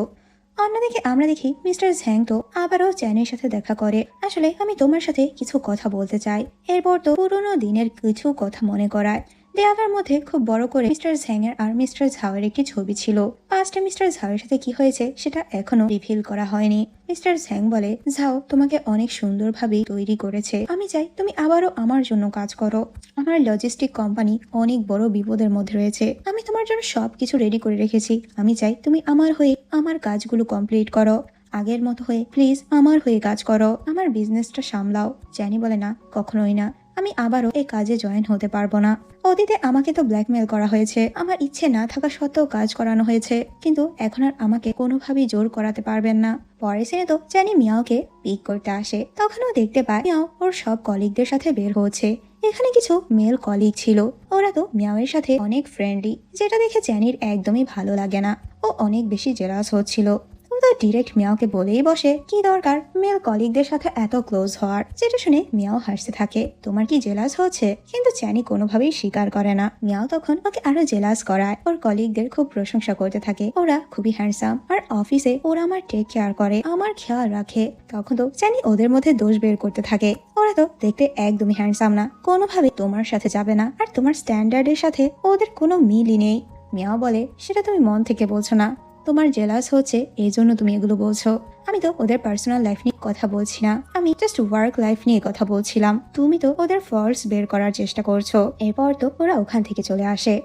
S1: অন্যদিকে আমরা দেখি মিস্টার ঝ্যাং তো আবারও চ্যানির সাথে দেখা করে। আসলে আমি তোমার সাথে কিছু কথা বলতে চাই। এরপর তো পুরোনো দিনের কিছু কথা মনে করায়। দেয়ালের মধ্যে খুব বড় করে মিস্টার ঝ্যাং এর আর মিস্টার ঝাওয়ের একটি ছবি ছিল। পাস্টে মিস্টার ঝাওয়ের সাথে কি হয়েছে সেটা এখনো রিভিল করা হয়নি। মিস্টার ঝ্যাং বলে, ঝাও তোমাকে অনেক সুন্দরভাবে তৈরি করেছে, আমি চাই তুমি আবারও আমার জন্য কাজ করো। আমার লজিস্টিক কোম্পানি অনেক বড় বিপদের মধ্যে রয়েছে, আমি তোমার জন্য সবকিছু রেডি করে রেখেছি, আমি চাই তুমি আমার হয়ে আমার কাজগুলো কমপ্লিট করো। আগের মতো হয়ে প্লিজ আমার হয়ে কাজ করো, আমার বিজনেসটা সামলাও। চ্যানি বলে, না কখনোই না, আমি আবারও এই কাজে জয়েন হতে পারবো না। অতীতে আমাকে তো ব্ল্যাকমেল করা হয়েছে, আমার ইচ্ছে না থাকা সত্ত্বেও কাজ করানো হয়েছে, কিন্তু এখন আর আমাকে কোনোভাবেই জোর করাতে পারবেন না। পরে সিনে তো চ্যানি মিয়াওকে পিক করতে আসে। তখনও দেখতে পায় মিয়াও ওর সব কলিগদের সাথে বের হচ্ছে। এখানে কিছু মেল কলিগ ছিল, ওরা তো মিয়াওয়ের সাথে অনেক ফ্রেন্ডলি, যেটা দেখে চ্যানির একদমই ভালো লাগে না। ও অনেক বেশি জেলাস হচ্ছিল। ও তো ডিরেক্ট মিয়াওকে বলেই বসে কি দরকার মেল কলিগদের সাথে এত ক্লোজ হওয়ার, যেটা শুনে মিয়াও হাসতে থাকে। তোমার কি জেলাস হচ্ছে? কিন্তু চ্যানি কোনোভাবেই স্বীকার করে না। মিয়াও তখন ওকে আরো জেলাস করায়, ওর কলিগদের খুব প্রশংসা করতে থাকে, ওরা খুবই হ্যান্ডসাম আর অফিসে ওরা আমার টেক কেয়ার করে, আমার খেয়াল রাখে। তখন তো চ্যানি ওদের মধ্যে দোষ বের করতে থাকে, ওরা তো দেখতে একদমই হ্যান্ডসাম না, কোনোভাবে তোমার সাথে যাবে না, আর তোমার স্ট্যান্ডার্ডের সাথে ওদের কোনো মিলই নেই। মিয়াও বলে সেটা তুমি মন থেকে বলছো না, তোমার জেলাস হচ্ছে এই জন্য তুমি এগুলো বলছো। আমি তো ওদের পার্সোনাল লাইফ নিয়ে কথা বলছি না, আমি জাস্ট ওয়ার্ক লাইফ নিয়ে কথা বলছিলাম। তুমি তো ওদের ফল্টস বের করার চেষ্টা করছো। এরপর তো ওরা ওখান থেকে চলে আসে।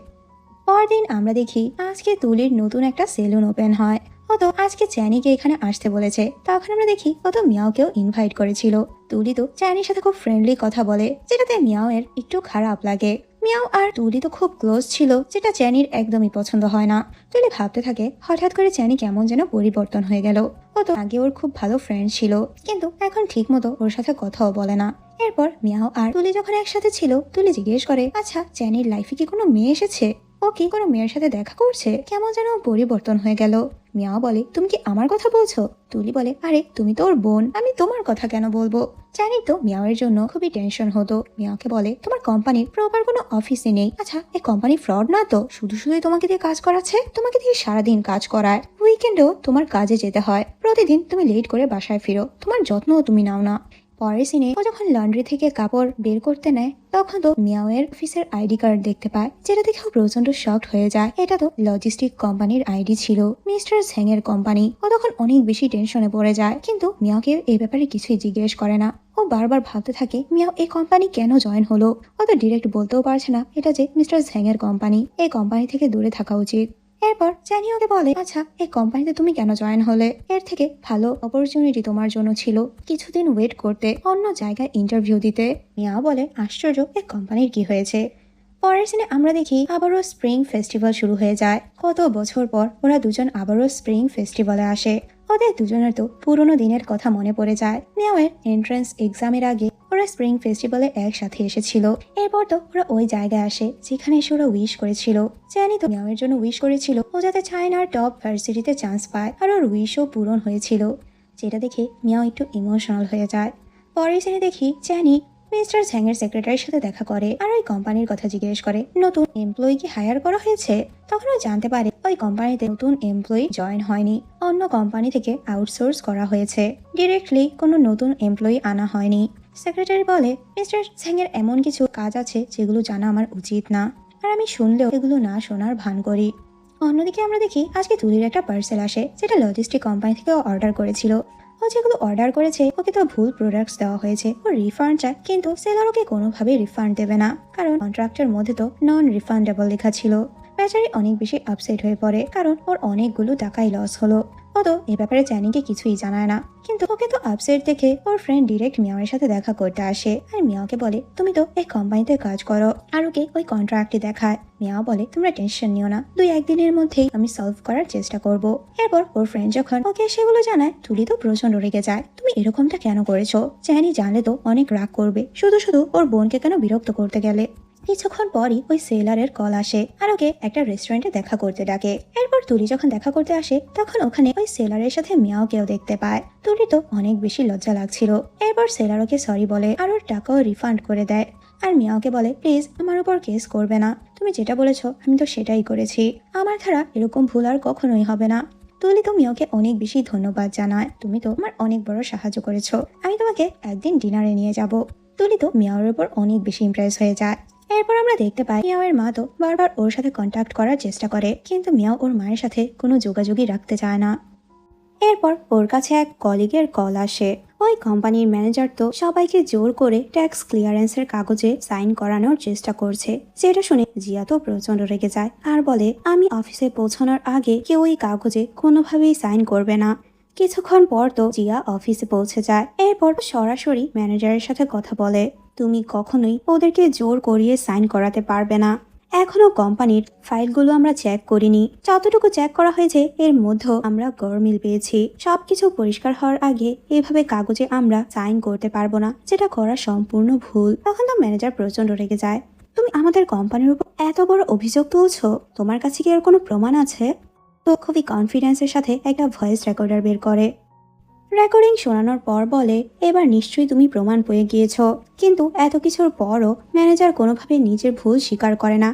S1: পরদিন আমরা দেখি আজকে তুলির নতুন একটা সেলুন ওপেন হয়। ও তো আজকে চ্যানিকে এখানে আসতে বলেছে। তখন আমরা দেখি ও তো মিয়াওকেও ইনভাইট করেছিল। তুলি তো চ্যানির সাথে খুব ফ্রেন্ডলি কথা বলে, যেটাতে মিয়াও এর একটু খারাপ লাগে। মিয়াও আর তুলি তো খুব ক্লোজ ছিল, যেটা চ্যানির একদমই পছন্দ হয় না। তুলি ভাবতে থাকে হঠাৎ করে চ্যানি কেমন যেন পরিবর্তন হয়ে গেল। ও তো আগে ওর খুব ভালো ফ্রেন্ড ছিল, কিন্তু এখন ঠিক মতো ওর সাথে কথাও বলে না। এরপর মিয়াও আর তুলি যখন একসাথে ছিল, তুলি জিজ্ঞেস করে আচ্ছা চ্যানির লাইফে কি কোনো মেয়ে এসেছে? ও কি কোনো মেয়ের সাথে দেখা করছে? কেমন যেন পরিবর্তন হয়ে গেল। মিয়াও বলে তুমি কি আমার কথা বলছো? তুলি বলে আরে তুমি তো ওর বোন, আমি তোমার কথা কেন বলবো? জানি তো মিয়াওয়ের জন্য খুবই টেনশন হতো। মিয়াওকে বলে তোমার কোম্পানির প্রপার কোনো অফিসে নেই। আচ্ছা এই কোম্পানি ফ্রড না তো? শুধু শুধুই তোমাকে দিয়ে কাজ করাচ্ছে, তোমাকে দিয়ে সারাদিন কাজ করায়, উইকেন্ডেও তোমার কাজে যেতে হয়, প্রতিদিন তুমি লেট করে বাসায় ফিরো, তোমার যত্নও তুমি নাও না। পরের সিনে ও যখন লন্ড্রি থেকে কাপড় বের করতে নেয়, তখন তো মিয়াওয়ের অফিসের আইডি কার্ড দেখতে পায়, যেটা দেখেও প্রচন্ড শকড হয়ে যায়। এটা তো লজিস্টিক কোম্পানির আইডি ছিল, মিস্টার ঝেং এর কোম্পানি। ও তখন অনেক বেশি টেনশনে পড়ে যায়, কিন্তু মিয়াওকে এই ব্যাপারে কিছুই জিজ্ঞেস করে না। ও বারবার ভাবতে থাকে মিয়াও এই কোম্পানি কেন জয়েন হলো। ও তো ডিরেক্ট বলতেও পারছে না এটা যে মিস্টার ঝেং এর কোম্পানি, এই কোম্পানি থেকে দূরে থাকা উচিত। এরপর চ্যানি ওকে বলে আচ্ছা এই কোম্পানিতে তুমি কেন জয়েন হলে? এর থেকে ভালো অপরচুনিটি তোমার জন্য ছিল কিছুদিন ওয়েট করতে, অন্য জায়গায় ইন্টারভিউ দিতে। মিয়া বলে আশ্চর্য এই কোম্পানির কি হয়েছে? পরের সিনে আমরা দেখি আবারও স্প্রিং ফেস্টিভ্যাল শুরু হয়ে যায়। কত বছর পর ওরা দুজন আবারও স্প্রিং ফেস্টিভ্যালে আসে। ওদের দুজনের তো পুরোনো দিনের কথা মনে পড়ে যায়। মিয়াওয়ের এন্ট্রান্স এক্সামের আগে ওরা স্প্রিং ফেস্টিভ্যালে একসাথে এসেছিল। এরপর তো ওরা ওই জায়গায় আসে যেখানে এসে ওরা উইশ করেছিল। চ্যানি তো মিয়াওয়ের জন্য উইশ করেছিল ও যাতে চায়নার টপ ভার্সিটিতে চান্স পায়, আর ওর উইশও পূরণ হয়েছিল, যেটা দেখে মিয়াও একটু ইমোশনাল হয়ে যায়। পরের সিনে দেখি চ্যানি মিস্টার ঝ্যাং এর সেক্রেটারির সাথে দেখা করে আর ওই কোম্পানির কথা জিজ্ঞেস করে নতুন এমপ্লয়িকে হায়ার করা হয়েছে। তখন ও জানতে পারে ওই কোম্পানিতে নতুন এমপ্লয়ি জয়েন হয়নি, অন্য কোম্পানি থেকে আউটসোর্স করা হয়েছে, ডিরেক্টলি কোনো নতুন এমপ্লয়ি আনা হয়নি। সেক্রেটারি বলে মিস্টার ঝ্যাং এর এমন কিছু কাজ আছে যেগুলো জানা আমার উচিত না, আর আমি শুনলেও এগুলো না শোনার ভান করি। অন্যদিকে আমরা দেখি আজকে তুলির একটা পার্সেল আসে, যেটা লজিস্টিক কোম্পানি থেকে অর্ডার করেছিল। ও যেগুলো অর্ডার করেছে ওকে তো ভুল প্রোডাক্টস দেওয়া হয়েছে, ও রিফান্ড চায়, কিন্তু সেলার ওকে কোনোভাবেই রিফান্ড দেবে না, কারণ কন্ট্রাক্টের মধ্যে তো নন রিফান্ডেবল লেখা ছিল। বেচারি অনেক বেশি আপসেট হয়ে পড়ে, কারণ ওর অনেকগুলো টাকাই লস হলো। ও তো এ ব্যাপারে চ্যানিকে কিছুই জানায় না, কিন্তু ওকে তো আপসেট দেখে ওর ফ্রেন্ড ডিরেক্ট মিয়াওয়ের সাথে দেখা করতে আসে আর মিয়াওকে বলে তুমি তো এই কোম্পানিতে কাজ করো, আর ওকে ওই কন্ট্রাক্টটি দেখায়। মিয়াও বলে তোমরা টেনশন নিও না, 2-1 দিনের মধ্যেই আমি সলভ করার চেষ্টা করব। এরপর ওর ফ্রেন্ড যখন ওকে সেগুলো জানায়, তুলি তো প্রচন্ড রেগে যায়, তুমি এরকমটা কেন করেছো? চ্যানি জানলে তো অনেক রাগ করবে, শুধু শুধু ওর বোনকে কেন বিরক্ত করতে গেলে। কিছুক্ষণ পরই ওই সেলারের কল আসে আর ওকে একটা রেস্টুরেন্টে দেখা করতে ডাকে। এরপর তুলি যখন দেখা করতে আসে, তখন ওখানে ওই সেলারের সাথে মিয়াওকেও দেখতে পায়। তুলি তো অনেক বেশি লজ্জা লাগছিল। এরপর সেলার ওকে সরি বলে আর ওর টাকাও রিফান্ড করে দেয়। আর মিয়াওকে বলে প্লিজ আমার উপর কেস করবে না, তুমি যেটা বলেছো আমি তো সেটাই করেছি, আমার দ্বারা এরকম ভুল আর কখনোই হবে না। তুলি তো মিয়াওকে অনেক বেশি ধন্যবাদ জানায়, তুমি তো আমার অনেক বড় সাহায্য করেছো, আমি তোমাকে একদিন ডিনারে নিয়ে যাব। তুলি তো মিয়াওর উপর অনেক বেশি ইমপ্রেস হয়ে যায়। এরপর আমরা দেখতে পাই মিয়াওয়ের মা তো বারবার ওর সাথে কন্ট্যাক্ট করার চেষ্টা করে, কিন্তু মিয়াও ওর মায়ের সাথে কোনো যোগাযোগই রাখতে চায় না। এরপর ওর কাছে এক কলিগের কল আসে। ওই কোম্পানির ম্যানেজার তো সবাইকে জোর করে ট্যাক্স ক্লিয়ারেন্সের কাগজে সাইন করানোর চেষ্টা করছে, যেটা শুনে জিয়া তো প্রচন্ড রেগে যায় আর বলে আমি অফিসে পৌঁছানোর আগে কেউ ওই কাগজে কোনোভাবেই সাইন করবে না। কিছুক্ষণ পর তো জিয়া অফিসে পৌঁছে যায়। এরপর সরাসরি ম্যানেজারের সাথে কথা বলে, তুমি কখনোই ওদেরকে জোর করিয়ে সাইন করাতে পারবে না। এখনো কোম্পানির ফাইলগুলো আমরা চেক করিনি, যতটুকু চেক করা হয়েছে এর মধ্যেও আমরা গরমিল পেয়েছি। সবকিছু পরিষ্কার হওয়ার আগে এভাবে কাগজে আমরা সাইন করতে পারবো না, যেটা করা সম্পূর্ণ ভুল। তখন তো ম্যানেজার প্রচন্ড রেগে যায়, তুমি আমাদের কোম্পানির উপর এত বড় অভিযোগ তুলছো, তোমার কাছে কি এর কোনো প্রমাণ আছে? তো খুবই কনফিডেন্সের সাথে একটা ভয়েস রেকর্ডার বের করে। রেকর্ডিং শোনানোর পর বলে, এবার নিশ্চয়ই তুমি প্রমাণ পেয়ে গিয়েছো। কিন্তু এত কিছুর পরও ম্যানেজার কোনোভাবে নিজের ভুল স্বীকার করে না,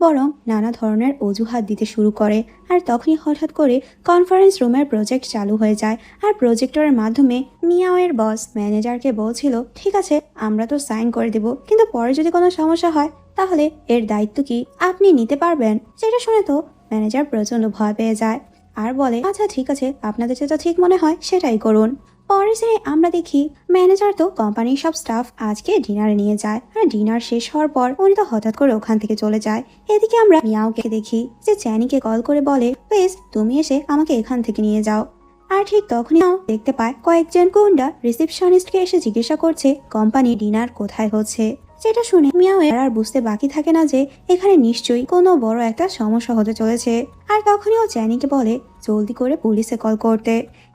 S1: বরং নানা ধরনের অজুহাত দিতে শুরু করে। আর তখনই হঠাৎ করে কনফারেন্স রুমের প্রজেক্ট চালু হয়ে যায়। আর প্রজেক্টরের মাধ্যমে মিয়াওয়ের বস ম্যানেজারকে বলছিল, ঠিক আছে আমরা তো সাইন করে দেব, কিন্তু পরে যদি কোনো সমস্যা হয় তাহলে এর দায়িত্ব কি আপনি নিতে পারবেন? যেটা শুনে তো ম্যানেজার প্রচন্ড ভয় পেয়ে যায় আর বলে, আচ্ছা ঠিক আছে, আপনাদের যেটা ঠিক মনে হয় সেটাই করুন। পরের দিনে আমরা দেখি ম্যানেজার তো কোম্পানির সব স্টাফ আজকে ডিনারে নিয়ে যায়। আর ডিনার শেষ হওয়ার পর উনি তো হঠাৎ করে ওখান থেকে চলে যায়। এদিকে আমরা মিয়াওকে দেখি যে চ্যানিকে কল করে বলে, প্লিজ তুমি এসে আমাকে এখান থেকে নিয়ে যাও। আর ঠিক তখনই দেখতে পায় কয়েকজন গুন্ডা রিসেপশনিস্টকে এসে জিজ্ঞাসা করছে কোম্পানি ডিনার কোথায় হচ্ছে। যেটা শুনে মিয়াওয়ের আর বুঝতে বাকি থাকে না যে এখানে নিশ্চয়ই কোনো বড় একটা সমস্যা হতে চলেছে। আর তখনই ও চ্যানিকে বলে জলদি করে পুলিশে কল করতে।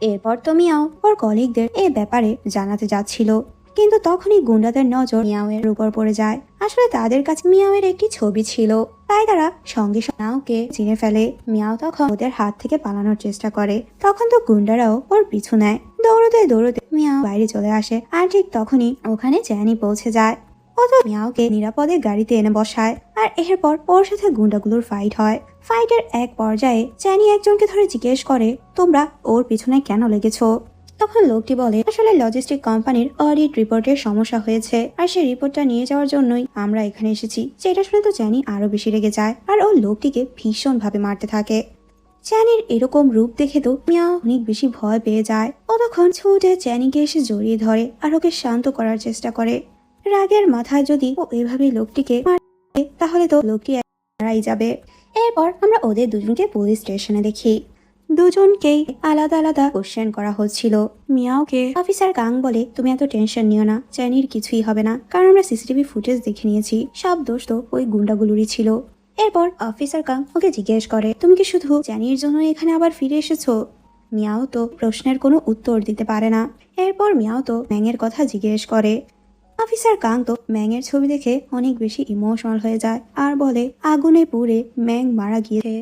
S1: এরপর তো মিয়াও ওর কলিগদের এই ব্যাপারে জানাতে যাচ্ছিল, কিন্তু তখনই গুন্ডাদের নজর মিয়াওয়ের উপর পড়ে যায়। আসলে তাদের কাছে মিয়াওয়ের একটি ছবি ছিল, তাই তারা সঙ্গে সঙ্গে মিয়াওকে চিনে ফেলে। মিয়াও তখন ওদের হাত থেকে পালানোর চেষ্টা করে, তখন তো গুন্ডারাও ওর পিছু নেয়। দৌড়তে দৌড়তে মিয়াও বাইরে চলে আসে। আর ঠিক তখনই ওখানে চ্যানি পৌঁছে যায়। ও তো মিয়াওকে নিরাপদে গাড়িতে এনে বসায়। আর এরপর ওর সাথে গুন্ডাগুলোর ফাইট হয়। ফাইটের এক পর্যায়ে চ্যানি একজনকে ধরে জিজ্ঞেস করে, তোমরা ওর পিছনে কেন লেগেছো? তখন লোকটি বলে, আসলে লজিস্টিক কোম্পানির অডিট রিপোর্টের সমস্যা হয়েছে, আর সেই রিপোর্টটা নিয়ে যাওয়ার জন্যই আমরা এখানে এসেছি। যেটা শুনে তো চ্যানি আরো বেশি রেগে যায় আর ও লোকটিকে ভীষণ ভাবে মারতে থাকে। চ্যানির এরকম রূপ দেখে তো মিয়াও অনেক বেশি ভয় পেয়ে যায়। ও তখন ছুটে চ্যানিকে এসে জড়িয়ে ধরে আর ওকে শান্ত করার চেষ্টা করে। রাগের মাথায় যদি ও এভাবেই লোকটিকে মারে তাহলে তো লোকটি মারাই যাবে। এরপর আমরা ওদের দুজনকে পুলিশ স্টেশনে দেখি। দুজনকেই আলাদা আলাদা কোশ্চেন করা হচ্ছিল। মিয়াওকে অফিসার কাং বলে, তুমি এত টেনশন নিও না, চ্যানির কিছুই হবে না, কারণ আমরা সিসিটিভি ফুটেজ দেখে নিয়েছি, সব দোষ তো ওই গুন্ডাগুলোরই ছিল। এরপর অফিসার কাং ওকে জিজ্ঞেস করে, তুমি কি শুধু চ্যানির জন্য এখানে আবার ফিরে এসেছো? মিয়াও তো প্রশ্নের কোনো উত্তর দিতে পারে না। এরপর মিয়াও তো ম্যাংয়ের কথা জিজ্ঞেস করে। অফিসার কাং তো ম্যাংয়ের ছবি দেখে অনেক বেশি ইমোশনাল হয়ে যায় আর বলে, আগুনে পুড়ে ম্যাং মারা গিয়েছে।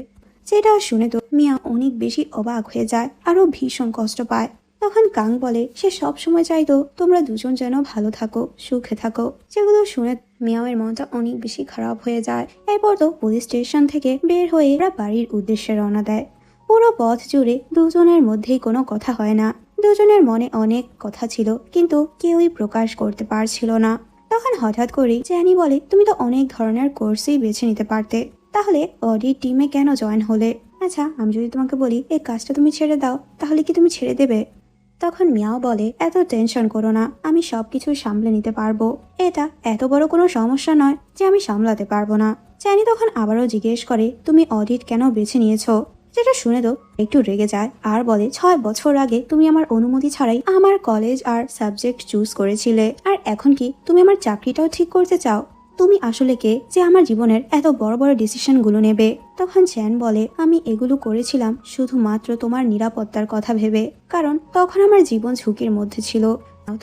S1: যেটা শুনে তো মিয়া অনেক বেশি অবাক হয়ে যায় আরো ভীষণ কষ্ট পায়। তখন কাং বলে, সে সব সময় চাইতো তোমরা দুজন যেন ভালো থাকো, সুখে থাকো। যেগুলো শুনে মিয়াওয়ের মনটা অনেক বেশি খারাপ হয়ে যায়। এরপর তো পুলিশ স্টেশন থেকে বের হয়ে ওরা বাড়ির উদ্দেশ্যে রওনা দেয়। পুরো পথ জুড়ে দুজনের মধ্যেই কোনো কথা হয় না। দুজনের মনে অনেক কথা ছিল, কিন্তু কেউই প্রকাশ করতে পারছিল না। তখন হঠাৎ করে চ্যানি বলে, তুমি তো অনেক ধরনের কোর্সই বেছে নিতে পারতে, তাহলে অডিট টিমে কেন জয়েন হলে? আচ্ছা আমি যদি তোমাকে বলি এই কাজটা তুমি ছেড়ে দাও, তাহলে কি তুমি ছেড়ে দেবে? তখন মিয়াও বলে, এত টেনশন করো না, আমি সবকিছু সামলে নিতে পারবো। এটা এত বড় কোনো সমস্যা নয় যে আমি সামলাতে পারবো না। চ্যানি তখন আবারও জিজ্ঞেস করে, তুমি অডিট কেন বেছে নিয়েছো? যেটা শুনে তো একটু রেগে যায় আর বলে, 6 বছর আগে তুমি আমার অনুমতি ছাড়াই আমার কলেজ আর সাবজেক্ট চুজ করেছিলে, আর এখন কি তুমি আমার চাকরিটাও ঠিক করতে চাও? তুমি আসলে কে যে আমার জীবনের এত বড় বড় ডিসিশন গুলো নেবে? তখন চ্যান বলে, আমি এগুলো করেছিলাম শুধুমাত্র তোমার নিরাপত্তার কথা ভেবে, কারণ তখন আমার জীবন ঝুঁকির মধ্যে ছিল।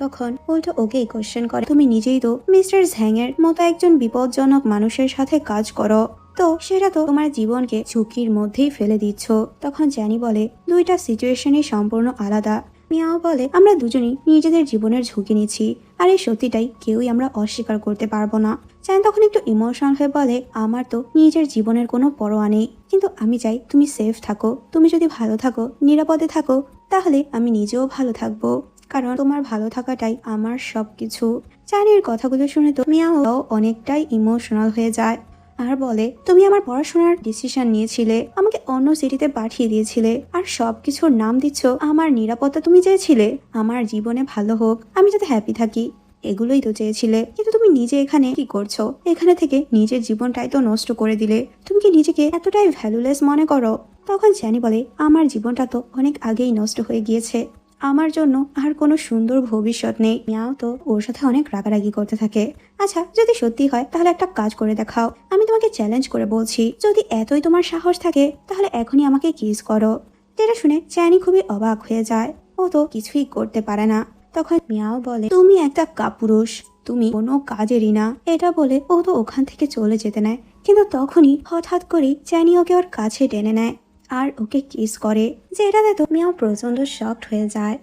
S1: তখন উল্টো ওকেই কোশ্চেন করে, তুমি নিজেই তো মিস্টার ঝ্যাং এর মতো একজন বিপজ্জনক মানুষের সাথে কাজ করো, তো সেটা তো তোমার জীবনকে ঝুঁকির মধ্যেই ফেলে দিচ্ছ। তখন চ্যানি বলে, দুইটা সিচুয়েশনই সম্পূর্ণ আলাদা। মিয়াও বলে, আমরা দুজনই নিজেদের জীবনের ঝুঁকি নিচ্ছি, আর এই সত্যিটাই কেউই আমরা অস্বীকার করতে পারবো না। চ্যান তখন একটু ইমোশনাল হয়ে বলে, আমার তো নিজের জীবনের কোনো পরোয়া নেই, কিন্তু আমি চাই তুমি সেফ থাকো। তুমি যদি ভালো থাকো, নিরাপদে থাকো, তাহলে আমি নিজেও ভালো থাকবো, কারণ তোমার ভালো থাকাটাই আমার সবকিছু। চ্যানের কথাগুলো শুনে তো মিয়াও অনেকটাই ইমোশনাল হয়ে যায় আর বলে, তুমি আমার পড়াশোনার ডিসিশন নিয়েছিলে, আমাকে অন্য সিটিতে পাঠিয়ে দিয়েছিলে, আর সবকিছুর নাম দিচ্ছ আমার নিরাপত্তা। তুমি চেয়েছিলে আমার জীবনে ভালো হোক, আমি যাতে হ্যাপি থাকি, এগুলোই তো চেয়েছিলে, কিন্তু তুমি নিজে এখানে কি করছো? এখানে থেকে নিজের জীবনটাই তো নষ্ট করে দিলে। তুমি কি নিজেকে এতটাই ভ্যালুলেস মনে করো? তখন চ্যানি বলে, আমার জীবনটা তো অনেক আগেই নষ্ট হয়ে গিয়েছে, আমার জন্য আর কোনো সুন্দর ভবিষ্যৎ নেই। মিয়াও তো ওর সাথে অনেক রাগারাগি করতে থাকে। আচ্ছা যদি সত্যি হয় তাহলে একটা কাজ করে দেখাও, আমি তোমাকে চ্যালেঞ্জ করে বলছি, যদি এতই তোমার সাহস থাকে তাহলে এখনই আমাকে কিস করো। যেটা শুনে চ্যানি খুবই অবাক হয়ে যায়, ও তো কিছুই করতে পারে না। তখন মিয়াও বলে, তুমি একটা কাপুরুষ, তুমি কোনো কাজেরই না। এটা বলে ও তো ওখান থেকে চলে যেতে নেয়, কিন্তু তখনই হঠাৎ করেই চ্যানি ওকে ওর কাছে টেনে নেয় আর ওকে কিস করে, যেটাতে তো মিয়াও প্রচন্ড শকড হয়ে যায়।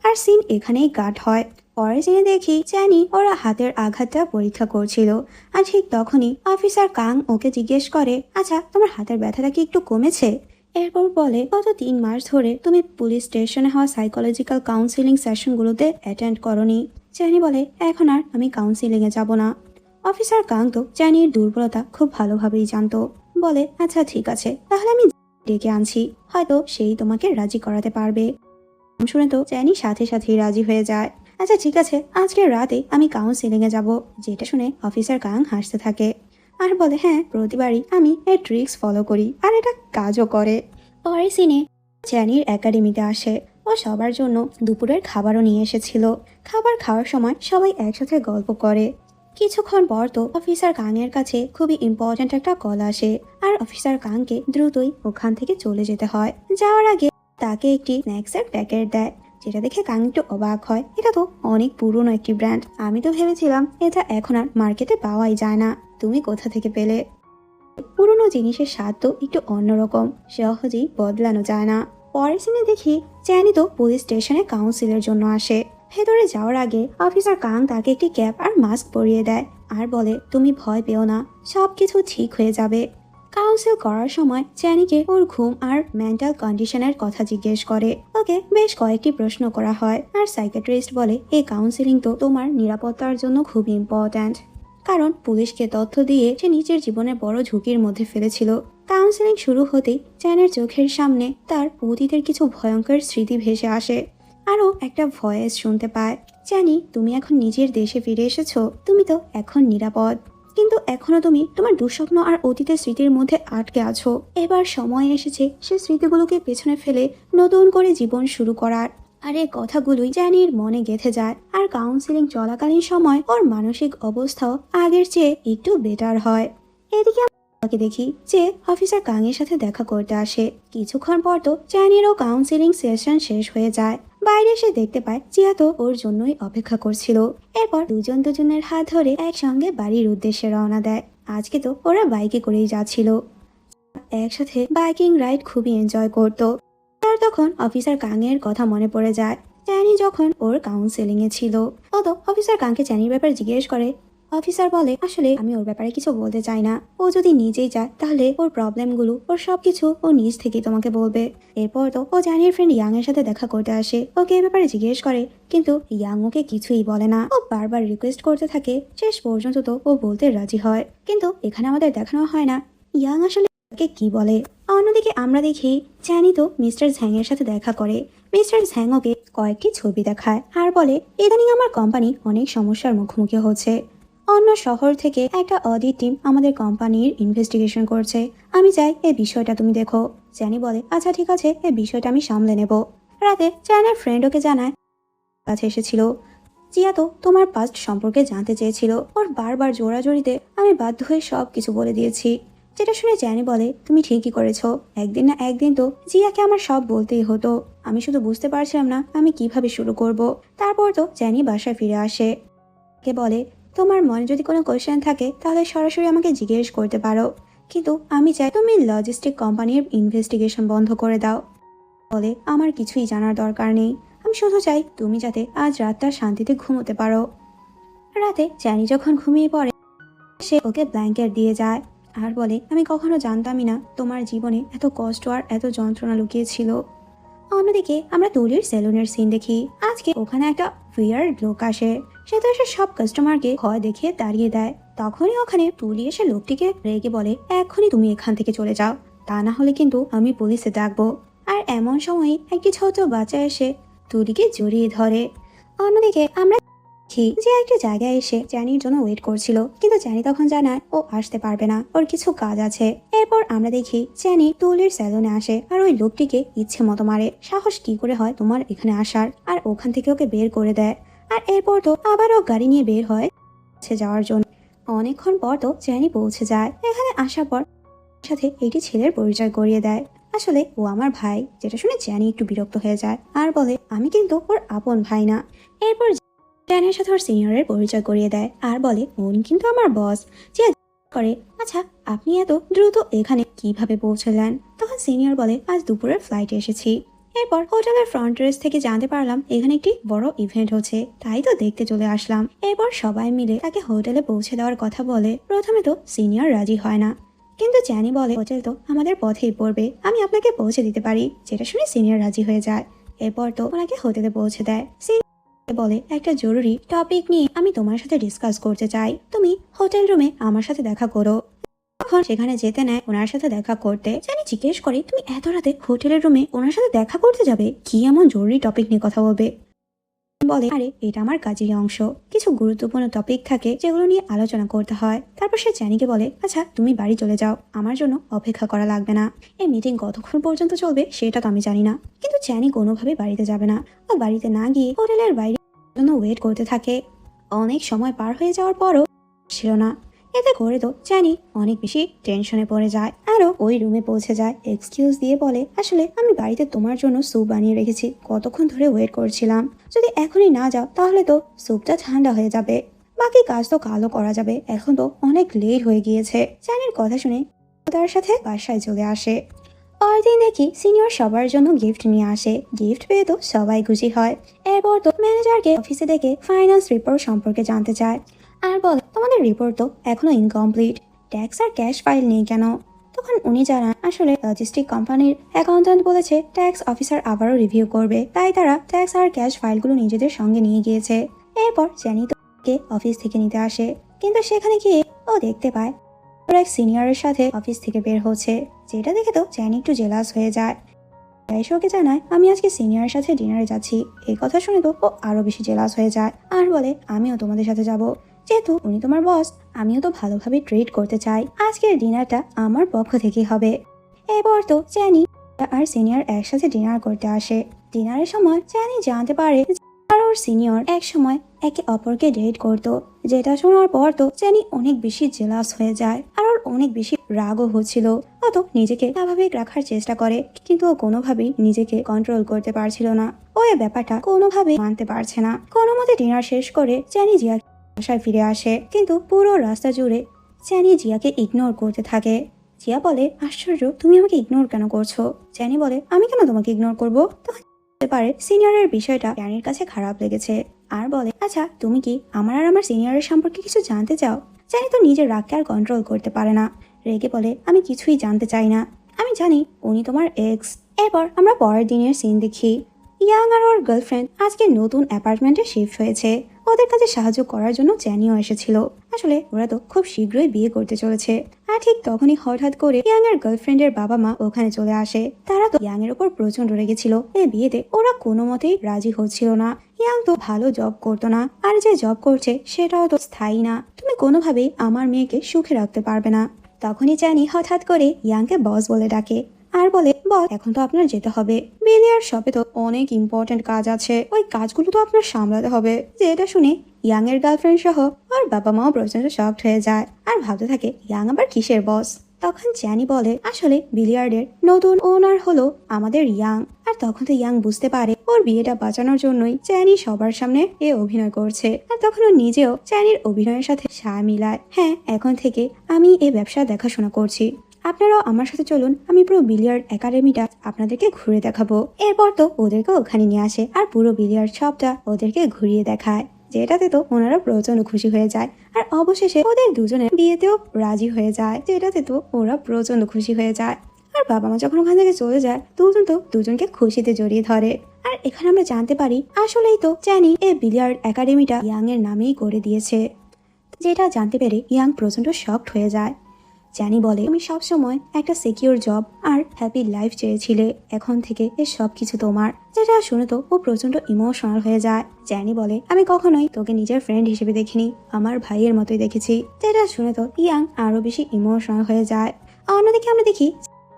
S1: আর সিন এখানেই কাট হয়। পরে সিনে দেখি চ্যানি ওরা হাতের আঘাতটা পরীক্ষা করছিল। আর ঠিক তখনই অফিসার কাং ওকে জিজ্ঞেস করে, আচ্ছা তোমার হাতের ব্যথাটা কি একটু কমেছে? এরপর বলে, গত 3 মাস ধরে তুমি পুলিশ স্টেশনে হওয়া সাইকোলজিক্যাল কাউন্সিলিং সেশনগুলোতে অ্যাটেন্ড করনি। চ্যানি বলে, এখন আর আমি কাউন্সিলিংয়ে যাব না। অফিসার কাং তো চ্যানির দুর্বলতা খুব ভালোভাবেই জানতো। বলে, আচ্ছা ঠিক আছে, তাহলে আমি ডেকে আনছি, হয়তো সেই তোমাকে রাজি করাতে পারবে। শুনে তো চ্যানি সাথে সাথেই রাজি হয়ে যায়। আচ্ছা ঠিক আছে, আজকের রাতে আমি কাউন্সিলিংয়ে যাব। যেটা শুনে অফিসার কাং হাসতে থাকে আর বলে, হ্যাঁ প্রতিবারই আমি এই ট্রিক্স ফলো করি আর এটা কাজও করে। পরে সিনে চ্যানির একাডেমিতে আসে। ও সবার জন্য দুপুরের খাবারও নিয়ে এসেছিল। খাবার খাওয়ার সময় সবাই একসাথে গল্প করে। কিছুক্ষণ পর তো অফিসার কাংয়ের কাছে খুবই ইম্পর্ট্যান্ট একটা কল আসে। আর অফিসার কাংকে দ্রুতই ওখান থেকে চলে যেতে হয়। যাওয়ার আগে তাকে একটি স্ন্যাক্সের প্যাকেট দেয়, যেটা দেখে কাং একটু অবাক হয়। এটা তো অনেক পুরনো একটি ব্র্যান্ড, আমি তো ভেবেছিলাম এটা এখন আর মার্কেটে পাওয়াই যায় না। তুমি কোথা থেকে পেলে? পুরনো জিনিসের স্বাদ তো একটু অন্যরকম, সহজেই বদলানো যায় না। পরের সিনে দেখি চ্যানি তো পুলিশ স্টেশনে কাউন্সিলের জন্য আসে। ভেতরে যাওয়ার আগে অফিসার কাং তাকে একটি ক্যাপ আর মাস্ক পরিয়ে দেয় আর বলে, তুমি ভয় পেও না, সবকিছু ঠিক হয়ে যাবে। কাউন্সিল করার সময় চ্যানিকে ওর ঘুম আর মেন্টাল কন্ডিশনের কথা জিজ্ঞেস করে। ওকে বেশ কয়েকটি প্রশ্ন করা হয় আর সাইকিয়াট্রিস্ট বলে, এই কাউন্সিলিং তো তোমার নিরাপত্তার জন্য খুব ইম্পর্ট্যান্ট, কারণ পুলিশকে তথ্য দিয়ে সে নিজের জীবনে বড় ঝুঁকির মধ্যে ফেলেছিল। কাউন্সিলিং শুরু হতেই চ্যানের চোখের সামনে তার অতীতের কিছু ভয়ঙ্কর স্মৃতি ভেসে আসে। আরও একটা ভয়েস শুনতে পায়, চ্যানি তুমি এখন নিজের দেশে ফিরে এসেছো, তুমি তো এখন নিরাপদ, কিন্তু এখনো তুমি তোমার দুঃস্বপ্ন আর অতীতের স্মৃতির মধ্যে আটকে আছো। এবার সময় এসেছে সে স্মৃতিগুলোকে পেছনে ফেলে নতুন করে জীবন শুরু করার। আর এই কথাগুলোই চ্যানির মনে গেঁথে যায়। আর কাউন্সিলিং চলাকালীন সময় ওর মানসিক অবস্থাও আগের চেয়ে একটু বেটার হয়। এদিকে আমরা দেখি যে অফিসার কাংয়ের সাথে দেখা করতে আসে। কিছুক্ষণ পর তো চ্যানিরও কাউন্সিলিং সেশন শেষ হয়ে যায়। বাইরে এসে দেখতে পায় জিয়া তো ওর জন্যই অপেক্ষা করছিল। এরপর দুজন দুজনের হাত ধরে একসঙ্গে বাড়ির উদ্দেশ্যে রওনা দেয়। আজকে তো ওরা বাইকে করেই যাচ্ছিল। একসাথে বাইকিং রাইড খুবই এনজয় করতো। আর তখন অফিসার কাংয়ের কথা মনে পড়ে যায়, চ্যানি যখন ওর কাউন্সেলিং এ ছিল। ও তো অফিসার কাংকে চ্যানির ব্যাপারে জিজ্ঞেস করে। অফিসার বলে, আসলে আমি ওর ব্যাপারে কিছু বলতে চাই না, ও যদি নিজেই যায় তাহলে ওর প্রবলেমগুলো ওর সবকিছু ও নিজ থেকেই তোমাকে বলবে। এরপর তো ও চ্যানির ফ্রেন্ড ইয়াং এর সাথে দেখা করতে আসে। ওকে এ ব্যাপারে জিজ্ঞেস করে, কিন্তু ইয়াং ওকে কিছুই বলে না। ও বারবার রিকোয়েস্ট করতে থাকে, শেষ পর্যন্ত তো ও বলতে রাজি হয়। কিন্তু এখানে আমাদের দেখানো হয় না ইয়াং আসলে কে কি বলে। অন্যদিকে আমরা দেখি চ্যানি তো মিস্টার ঝ্যাং এর সাথে দেখা করে। মিস্টার ঝ্যাং ওকে কয়েকটি ছবি দেখায় আর বলে, ইদানিং আমার কোম্পানি অনেক সমস্যার মুখোমুখি হচ্ছে। অন্য শহর থেকে একটা অডিট টিম আমাদের কোম্পানির ইনভেস্টিগেশন করছে। আমি চাই এই বিষয়টা তুমি দেখো। চ্যানি বলে, আচ্ছা ঠিক আছে, এই বিষয়টা আমি সামলে নেব। রাতে চ্যানের ফ্রেন্ড ওকে জানায় কাছে এসেছিল। জিয়া তো তোমার পাস্ট সম্পর্কে জানতে চেয়েছিল। ওর বারবার জোরাজোরিতে আমি বাধ্য হয়ে সব কিছু বলে দিয়েছি। যেটা শুনে চ্যানি বলে, তুমি ঠিকই করেছো, একদিন না একদিন তো জিয়াকে আমার সব বলতেই হতো। আমি শুধু বুঝতে পারছিলাম না আমি কিভাবে শুরু করব। তারপর তো চ্যানি বাসায় ফিরে আসে। কে বলে, তোমার মনে যদি কোনো কোয়েশ্চেন থাকে তাহলে সরাসরি আমাকে জিজ্ঞেস করতে পারো, কিন্তু আমি চাই তুমি লজিস্টিক কোম্পানির ইনভেস্টিগেশন বন্ধ করে দাও। বলে, আমার কিছুই জানার দরকার নেই, আমি শুধু চাই তুমি যাতে আজ রাতটা শান্তিতে ঘুমোতে পারো। রাতে চ্যানি যখন ঘুমিয়ে পড়ে সে ওকে ব্ল্যাঙ্কেট দিয়ে যায় আর বলে, আমি কখনো জানতামই না তোমার জীবনে এত কষ্ট আর এত যন্ত্রণা লুকিয়েছিল। অন্যদিকে আমরা তুলির সেলুনের সিন দেখি। আজকে ওখানে একটা উইয়ার্ড লোক আসে। সে তো এসে সব কাস্টমারকে ভয় দেখিয়ে তাড়িয়ে দেয়। তখনই ওখানে তুলি এসে লোকটিকে রেগে বলে, এখনই তুমি এখান থেকে চলে যাও, তা না হলে কিন্তু আমি পুলিশে ডাকবো। আর এমন সময় একটি ছোট বাচ্চা এসে তুলিকে জড়িয়ে ধরে। অন্যদিকে আমরা যে একটা জায়গায় এসে চ্যানির জন্য ওয়েট করছিল, কিন্তু চ্যানি তখন জানায় ও আসতে পারবে না, ওর কিছু কাজ আছে। এরপর আমরা দেখি চ্যানি তুলির সেলুনে আসে আর ওই লোকটিকে ইচ্ছে মতো মারে। সাহস কি করে হয় তোমার এখানে আসার? আর ওখান থেকে ওকে বের করে দেয়। আর এরপর তো আবারও গাড়ি নিয়ে বের হয় যাওয়ার জন্য। অনেকক্ষণ পর তো চ্যানি পৌঁছে যায়। এখানে আসার পর সাথে একটি ছেলের পরিচয় করিয়ে দেয়। আসলে ও আমার ভাই। যেটা শুনে চ্যানি একটু বিরক্ত হয়ে যায় আর বলে, আমি কিন্তু ওর আপন ভাই না। এরপর চ্যানের সাথে ওর সিনিয়রের পরিচয় করিয়ে দেয় আর বলে, উনি কিন্তু আমার বস। যে করে, আচ্ছা আপনি এত দ্রুত এখানে কিভাবে পৌঁছলেন? তখন সিনিয়র বলে, আজ দুপুরের ফ্লাইটে এসেছি। এরপর হোটেলের ফ্রন্ট ডেস্ক থেকে জানতে পারলাম এখানে একটি বড় ইভেন্ট হচ্ছে, তাই তো দেখতে চলে আসলাম। এরপর সবাই মিলে তাকে হোটেলে পৌঁছে দেওয়ার কথা বলে। প্রথমে তো সিনিয়র রাজি হয় না, কিন্তু জ্যানি বলে হোটেল তো আমাদের পথেই পড়বে, আমি আপনাকে পৌঁছে দিতে পারি। যেটা শুনে সিনিয়র রাজি হয়ে যায়। এরপর তো ওনাকে হোটেলে পৌঁছে দেয়। বলে, একটা জরুরি টপিক নিয়ে আমি তোমার সাথে ডিসকাস করতে চাই, তুমি হোটেল রুমে আমার সাথে দেখা করো। তখন সেখানে যেতে নেয় ওনার সাথে দেখা করতে। জানি জিজ্ঞেস করে, তুমি এত রাতে হোটেলের রুমে ওনার সাথে দেখা করতে যাবে? কি এমন জরুরি টপিক নিয়ে কথা বলবে? বলে, আরে এটা আমার কাজেরই অংশ, কিছু গুরুত্বপূর্ণ টপিক থাকে যেগুলো নিয়ে আলোচনা করতে হয়। তারপর সে জ্যানিকে বলে, আচ্ছা তুমি বাড়ি চলে যাও, আমার জন্য অপেক্ষা করা লাগবে না। এই মিটিং কতক্ষণ পর্যন্ত চলবে সেটা তো আমি জানি না, কিন্তু জ্যানি কোনোভাবে বাড়িতে যাবে না। ও বাড়িতে না গিয়ে হোটেলের বাইরে জন্য ওয়েট করতে থাকে। অনেক সময় পার হয়ে যাওয়ার পরও ছিল না। এতে করে তো জ্যানি অনেক বেশি টেনশনে পড়ে যায়। আরও ওই রুমে পৌঁছে যায়, এক্সকিউজ দিয়ে বলে, আসলে আমি বাড়িতে তোমার জন্য স্যুপ বানিয়ে রেখেছি, কতক্ষণ ধরে ওয়েট করছিলাম, যদি এখনই না যাও তাহলে তো স্যুপটা ঠান্ডা হয়ে যাবে, বাকি কাজ তো কালও করা যাবে, এখন তো অনেক লেট হয়ে গিয়েছে। জ্যানির কথা শুনে তার সাথে বাসায় চলে আসে। পরদিন দেখি সিনিয়র সবার জন্য গিফট নিয়ে আসে। গিফট পেয়ে তো সবাই খুশি হয়। এরপর তো ম্যানেজারকে অফিসে ডেকে ফাইন্যান্স রিপোর্ট সম্পর্কে জানতে চায় আর বলে, তোমাদের রিপোর্ট তো এখনো ইনকমপ্লিট, ট্যাক্স আর ক্যাশ ফাইল নেই কেন? তখন উনি জানান, আসলে লজিস্টিক কোম্পানির অ্যাকাউন্ট্যান্ট বলেছে ট্যাক্স অফিসার আবারও রিভিউ করবে, তাই তারা ট্যাক্স আর ক্যাশ ফাইলগুলো নিজেদের সঙ্গে নিয়ে গিয়েছে। এরপর জ্যানি তোকে অফিস থেকে নিতে আসে, কিন্তু সেখানে গিয়ে ও দেখতে পায় ওর এক সিনিয়রের সাথে অফিস থেকে বের হচ্ছে, যেটা দেখে তো জ্যানি একটু জেলাস হয়ে যায়। এসে ওকে জানায়, আমি আজকে সিনিয়রের সাথে ডিনারে যাচ্ছি। এই কথা শুনে তো ও আরো বেশি জেলাস হয়ে যায় আর বলে, আমিও তোমাদের সাথে যাব, যেহেতু উনি তোমার বস, আমিও তো ভালোভাবে ট্রিট করতে চাই, আজকের ডিনারটা আমার পক্ষ থেকেই হবে। এরপর তো জ্যানি আর সিনিয়র একসাথে ডিনার করতে আসে। ডিনারের সময় জ্যানি জানতে পারে আর ওর সিনিয়র এক সময় একে অপরকে ডেট করতো, যেটা শোনার পর তো জ্যানি অনেক বেশি জেলাস হয়ে যায় আর ওর অনেক বেশি রাগও হচ্ছিল। ও তো নিজেকে স্বাভাবিক রাখার চেষ্টা করে, কিন্তু ও কোনোভাবেই নিজেকে কন্ট্রোল করতে পারছিল না। ও এই ব্যাপারটা কোনোভাবেই মানতে পারছে না। কোনো মতে ডিনার শেষ করে জ্যানি জিয়া বাসায় ফিরে আসে, কিন্তু পুরো রাস্তা জুড়ে জ্যানি জিয়াকে ইগনোর করতে থাকে। জিয়া বলে, আশ্চর্য, তুমি আমাকে ইগনোর কেন করছো? জ্যানি বলে, আমি কেন তোমাকে ইগনোর করবো? তখন পারে সিনিয়রের বিষয়টা জ্যানির কাছে খারাপ লেগেছে আর বলে, আচ্ছা তুমি কি আমার আর আমার সিনিয়রের সম্পর্কে কিছু জানতে চাও? জ্যানি তো নিজের রাগকে আর কন্ট্রোল করতে পারে না, রেগে বলে, আমি কিছুই জানতে চাই না, আমি জানি উনি তোমার এক্স। এরপর আমরা পরের দিনের সিন দেখি। ইয়াং আর ওর গার্লফ্রেন্ড আজকে নতুন অ্যাপার্টমেন্টে শিফট হয়েছে। ওদের কাছে সাহায্য করার জন্য জ্যানিও এসেছিল। আসলে ওরা তো খুব শীঘ্রই বিয়ে করতে চলেছে। আর ঠিক তখনই হঠাৎ করে ইয়াং এর গার্লফ্রেন্ডের বাবা মা ওখানে চলে আসে। তারা তো ইয়াং এর উপর প্রচন্ড রেগেছিল। এই বিয়েতে ওরা কোনো মতেই রাজি হচ্ছিল না। ইয়াং তো ভালো জব করতো না, আর যে জব করছে সেটাও তো স্থায়ী না। তুমি কোনোভাবেই আমার মেয়েকে সুখে রাখতে পারবে না। তখনই জ্যানি হঠাৎ করে ইয়াংকে বস বলে ডাকে আর বলে, বস এখন তো আপনার যেতে হবে, বিলিয়ার শপে তো অনেক ইম্পর্টেন্ট কাজ আছে, ওই কাজগুলো তো আপনার সামলাতে হবে। যেটা শুনে ইয়াং এর গার্লফ্রেন্ড সহ ওর বাবা মাও প্রচন্ড শকড হয়ে যায় আর ভাবতে থাকে ইয়াং আবার কিসের বস। তখন জ্যানি বলে, আসলে বিলিয়ার্ডের নতুন ওনার হলো আমাদের ইয়াং। আর তখন তো ইয়াং বুঝতে পারে ওর বিয়েটা বাঁচানোর জন্যই জ্যানি সবার সামনে এ অভিনয় করছে। আর তখন ও নিজেও জ্যানির অভিনয়ের সাথে সায় মিলায়। হ্যাঁ, এখন থেকে আমি এই ব্যবসা দেখাশোনা করছি, আপনারাও আমার সাথে চলুন, আমি পুরো বিলিয়ার্ড একাডেমিটা আপনাদেরকে ঘুরে দেখাবো। এরপর তো ওদেরকে ওখানে নিয়ে আসে আর পুরো বিলিয়ার্ড শপটা ওদেরকে ঘুরিয়ে দেখায়, যেটাতে তো ওনারা প্রচন্ড খুশি হয়ে যায়। আর অবশেষে ওদের দুজনের বিয়েতেও রাজি হয়ে যায়, যেটাতে তো ওরা প্রচন্ড খুশি হয়ে যায়। আর বাবা মা যখন ওখান থেকে চলে যায়, দুজন তো দুজনকে খুশিতে জড়িয়ে ধরে। আর এখানে আমরা জানতে পারি আসলেই তো জ্যানি এই বিলিয়ার্ড একাডেমিটা ইয়াং এর নামেই করে দিয়েছে। যেটা জানতে পেরে ইয়াং প্রচন্ড শকড হয়ে যায়। জ্যানি বলে, তুমি সবসময় একটা সিকিউর জব আর হ্যাপি লাইফ চেয়েছিলে, এখন থেকে এর সবকিছু তোমার। যেটা শুনে তো ও প্রচন্ড ইমোশনাল হয়ে যায়। জ্যানি বলে, আমি কখনোই তোকে নিজের ফ্রেন্ড হিসেবে দেখিনি, আমার ভাইয়ের মতোই দেখেছি। যেটা শুনে তো ইয়াং আরো বেশি ইমোশনাল হয়ে যায়। অন্যদিকে আমরা দেখি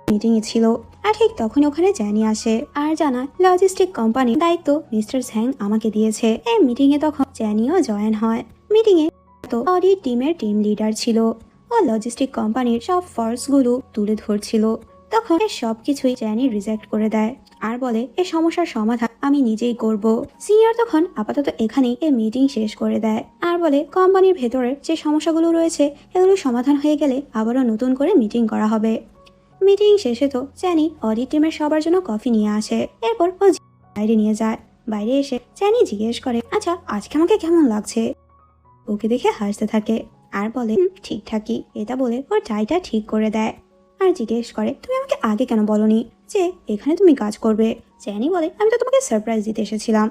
S1: মিটিং এ ছিল আর ঠিক তখন ওখানে জ্যানি আসে আর জানায় লজিস্টিক কোম্পানির দায়িত্ব মিস্টার ঝ্যাং আমাকে দিয়েছে। এই মিটিং এ তখন জ্যানিও জয়েন হয়। মিটিং এ তো অডিট টিমের টিম লিডার ছিল, ও লজিস্টিক কোম্পানির সব ফর্সগুলো তুলে ধরছিল। তখন সবকিছুই জ্যানি রিজেক্ট করে দেয় আর বলে, এই সমস্যার সমাধান আমি নিজেই করব। সিনিয়র তখন আপাতত এখানেই এই মিটিং শেষ করে দেয় আর বলে কোম্পানির ভেতরের যে সমস্যাগুলো রয়েছে এগুলো সমাধান হয়ে গেলে আবারও নতুন করে মিটিং করা হবে। মিটিং শেষে তো চ্যানি অডিট টিমের সবার জন্য কফি নিয়ে আসে। এরপর ও বাইরে নিয়ে যায়। বাইরে এসে চ্যানি জিজ্ঞেস করে, আচ্ছা আজকে আমাকে কেমন লাগছে? ওকে দেখে হাসতে থাকে আর বলে, ঠিকঠাকই। এটা বলে ওর টাইটা ঠিক করে দেয় আর জিজ্ঞেস করে, তুমি আমাকে আগে কেন বলনি যে এখানে তুমি কাজ করবে? চ্যানি বলে, আমি তো তোমাকে সারপ্রাইজ দিতে এসেছিলাম।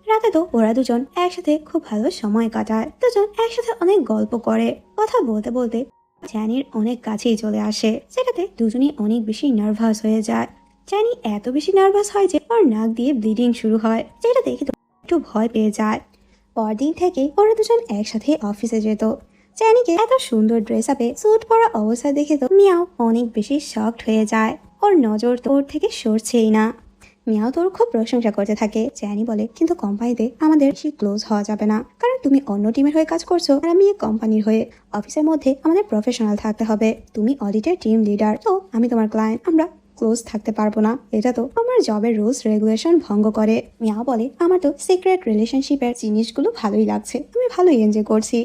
S1: রাতে তো ওরা দুজন একসাথে খুব ভালো সময় কাটায়। দুজন একসাথে অনেক গল্প করে। কথা বলতে বলতে চ্যানির অনেক কাছেই চলে আসে, যেটাতে দুজনই অনেক বেশি নার্ভাস হয়ে যায়। চ্যানি এত বেশি নার্ভাস হয় যে ওর নাক দিয়ে ব্লিডিং শুরু হয়, যেটা দেখে তো একটু ভয় পেয়ে যায়। পরদিন থেকে ওরা দুজন একসাথে অফিসে যেত। চ্যানিকে এত সুন্দর ড্রেস আপে স্যুট পরা অবস্থা দেখে তো মিয়াও অনেক বেশি শকড হয়ে যায়। ওর নজর তো ওর থেকে সরছেই না। মিয়াও তোর খুব প্রশংসা করতে থাকে। চ্যানি বলে, কিন্তু কোম্পানিতে আমাদের বেশি ক্লোজ হওয়া যাবে না, কারণ তুমি অন্য টিমের হয়ে কাজ করছো আর আমি এই কোম্পানির হয়ে। অফিসের মধ্যে আমাদের প্রফেশনাল থাকতে হবে। তুমি অডিটের টিম লিডার, তো আমি তোমার ক্লায়েন্ট, আমরা ক্লোজ থাকতে পারবো না। এটা তো আমার জবের রুলস রেগুলেশন ভঙ্গ করে। মিয়াও বলে, আমার তো সিক্রেট রিলেশনশিপের জিনিসগুলো ভালোই লাগছে, আমি ভালোই এনজয় করছি।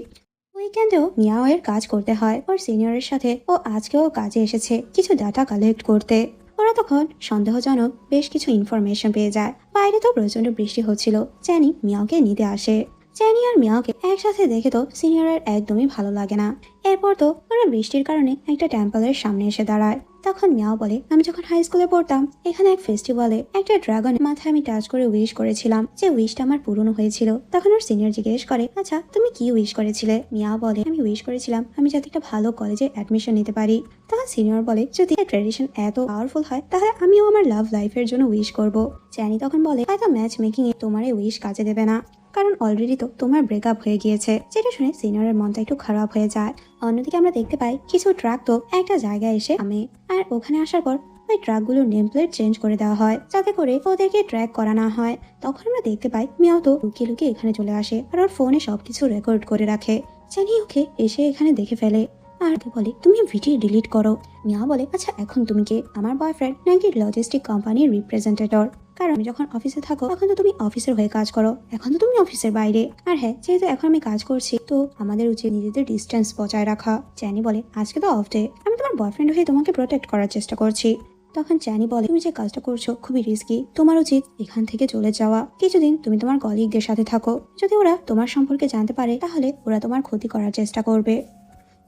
S1: উইকেন্ডেও মিয়াও এর কাজ করতে হয় ওর সিনিয়রের সাথে। ও আজকেও কাজে এসেছে কিছু ডাটা কালেক্ট করতে। ওরা তখন সন্দেহজনক বেশ কিছু ইনফরমেশন পেয়ে যায়। বাইরে তো প্রচন্ড বৃষ্টি হচ্ছিল। চ্যানি মিয়াওকে নিতে আসে। চ্যানি আর মিয়াওকে একসাথে দেখে তো সিনিয়রের একদমই ভালো লাগে না। এরপর তো ওরা বৃষ্টির কারণে একটা টেম্পলের সামনে এসে দাঁড়ায়। তখন মিয়াও বলে, আমি যখন হাই স্কুলে পড়তাম এখানে এক ফেস্টিভ্যালে একটা ড্রাগনের মাথায় আমি টাচ করে উইশ করেছিলাম, যে উইশটা আমার পূরণ হয়েছিল। তখন ওর সিনিয়র জিজ্ঞেস করে, আচ্ছা তুমি কি উইশ করেছিলে? মিয়াও বলে, আমি উইশ করেছিলাম আমি যাতে একটা ভালো কলেজে অ্যাডমিশন নিতে পারি। তখন সিনিয়র বলে, যদি ট্রেডিশন এত পাওয়ারফুল হয় তাহলে আমিও আমার লাভ লাইফের জন্য উইশ করব। চ্যানি তখন বলে, হয়তো ম্যাচ মেকিং এ তোমার এই উইশ কাজে দেবে না, কারণ অলরেডি তো তোমার ব্রেকআপ হয়ে গিয়েছে। যেটা শুনে সিনিয়রের মনটা একটু খারাপ হয়ে যায়। অন্যদিকে আমরা দেখতে পাই কিছু ট্রাক তো একটা জায়গায় এসে থামে আর ওখানে আসার পর ওই ট্রাকগুলোর নেম প্লেট চেঞ্জ করে দেওয়া হয় যাতে করে ওদেরকে ট্র্যাক করা না হয়। তখন আমরা দেখতে পাই মিয়াও তো লুকিয়ে লুকিয়ে এখানে চলে আসে আর ওর ফোনে সবকিছু রেকর্ড করে রাখে। জানি ওকে এসে এখানে দেখে ফেলে আর ওকে বলে, তুমি ভিডিও ডিলিট করো। মিয়া বলে, আচ্ছা এখন তুমি কে? আমার বয়ফ্রেন্ড নাকি লজিস্টিক কোম্পানির রিপ্রেজেন্টেটর? কারণ আমি যখন অফিসে থাকো তখন তো তুমি অফিসের হয়ে কাজ করো, এখন তো তুমি অফিসের বাইরে। আর হ্যাঁ, যেহেতু এখন আমি কাজ করছি তো আমাদের উচিত নিজেদের ডিস্টেন্স বজায় রাখা। চ্যানি বলে, আজকে তো অফ ডে, আমি তোমার বয়ফ্রেন্ড হয়ে তোমাকে প্রোটেক্ট করার চেষ্টা করছি। তখন চ্যানি বলে, তুমি যে কাজটা করছো খুবই রিস্কি, তোমার উচিত এখান থেকে চলে যাওয়া। কিছুদিন তুমি তোমার কলিগদের সাথে থাকো, যদি ওরা তোমার সম্পর্কে জানতে পারে তাহলে ওরা তোমার ক্ষতি করার চেষ্টা করবে।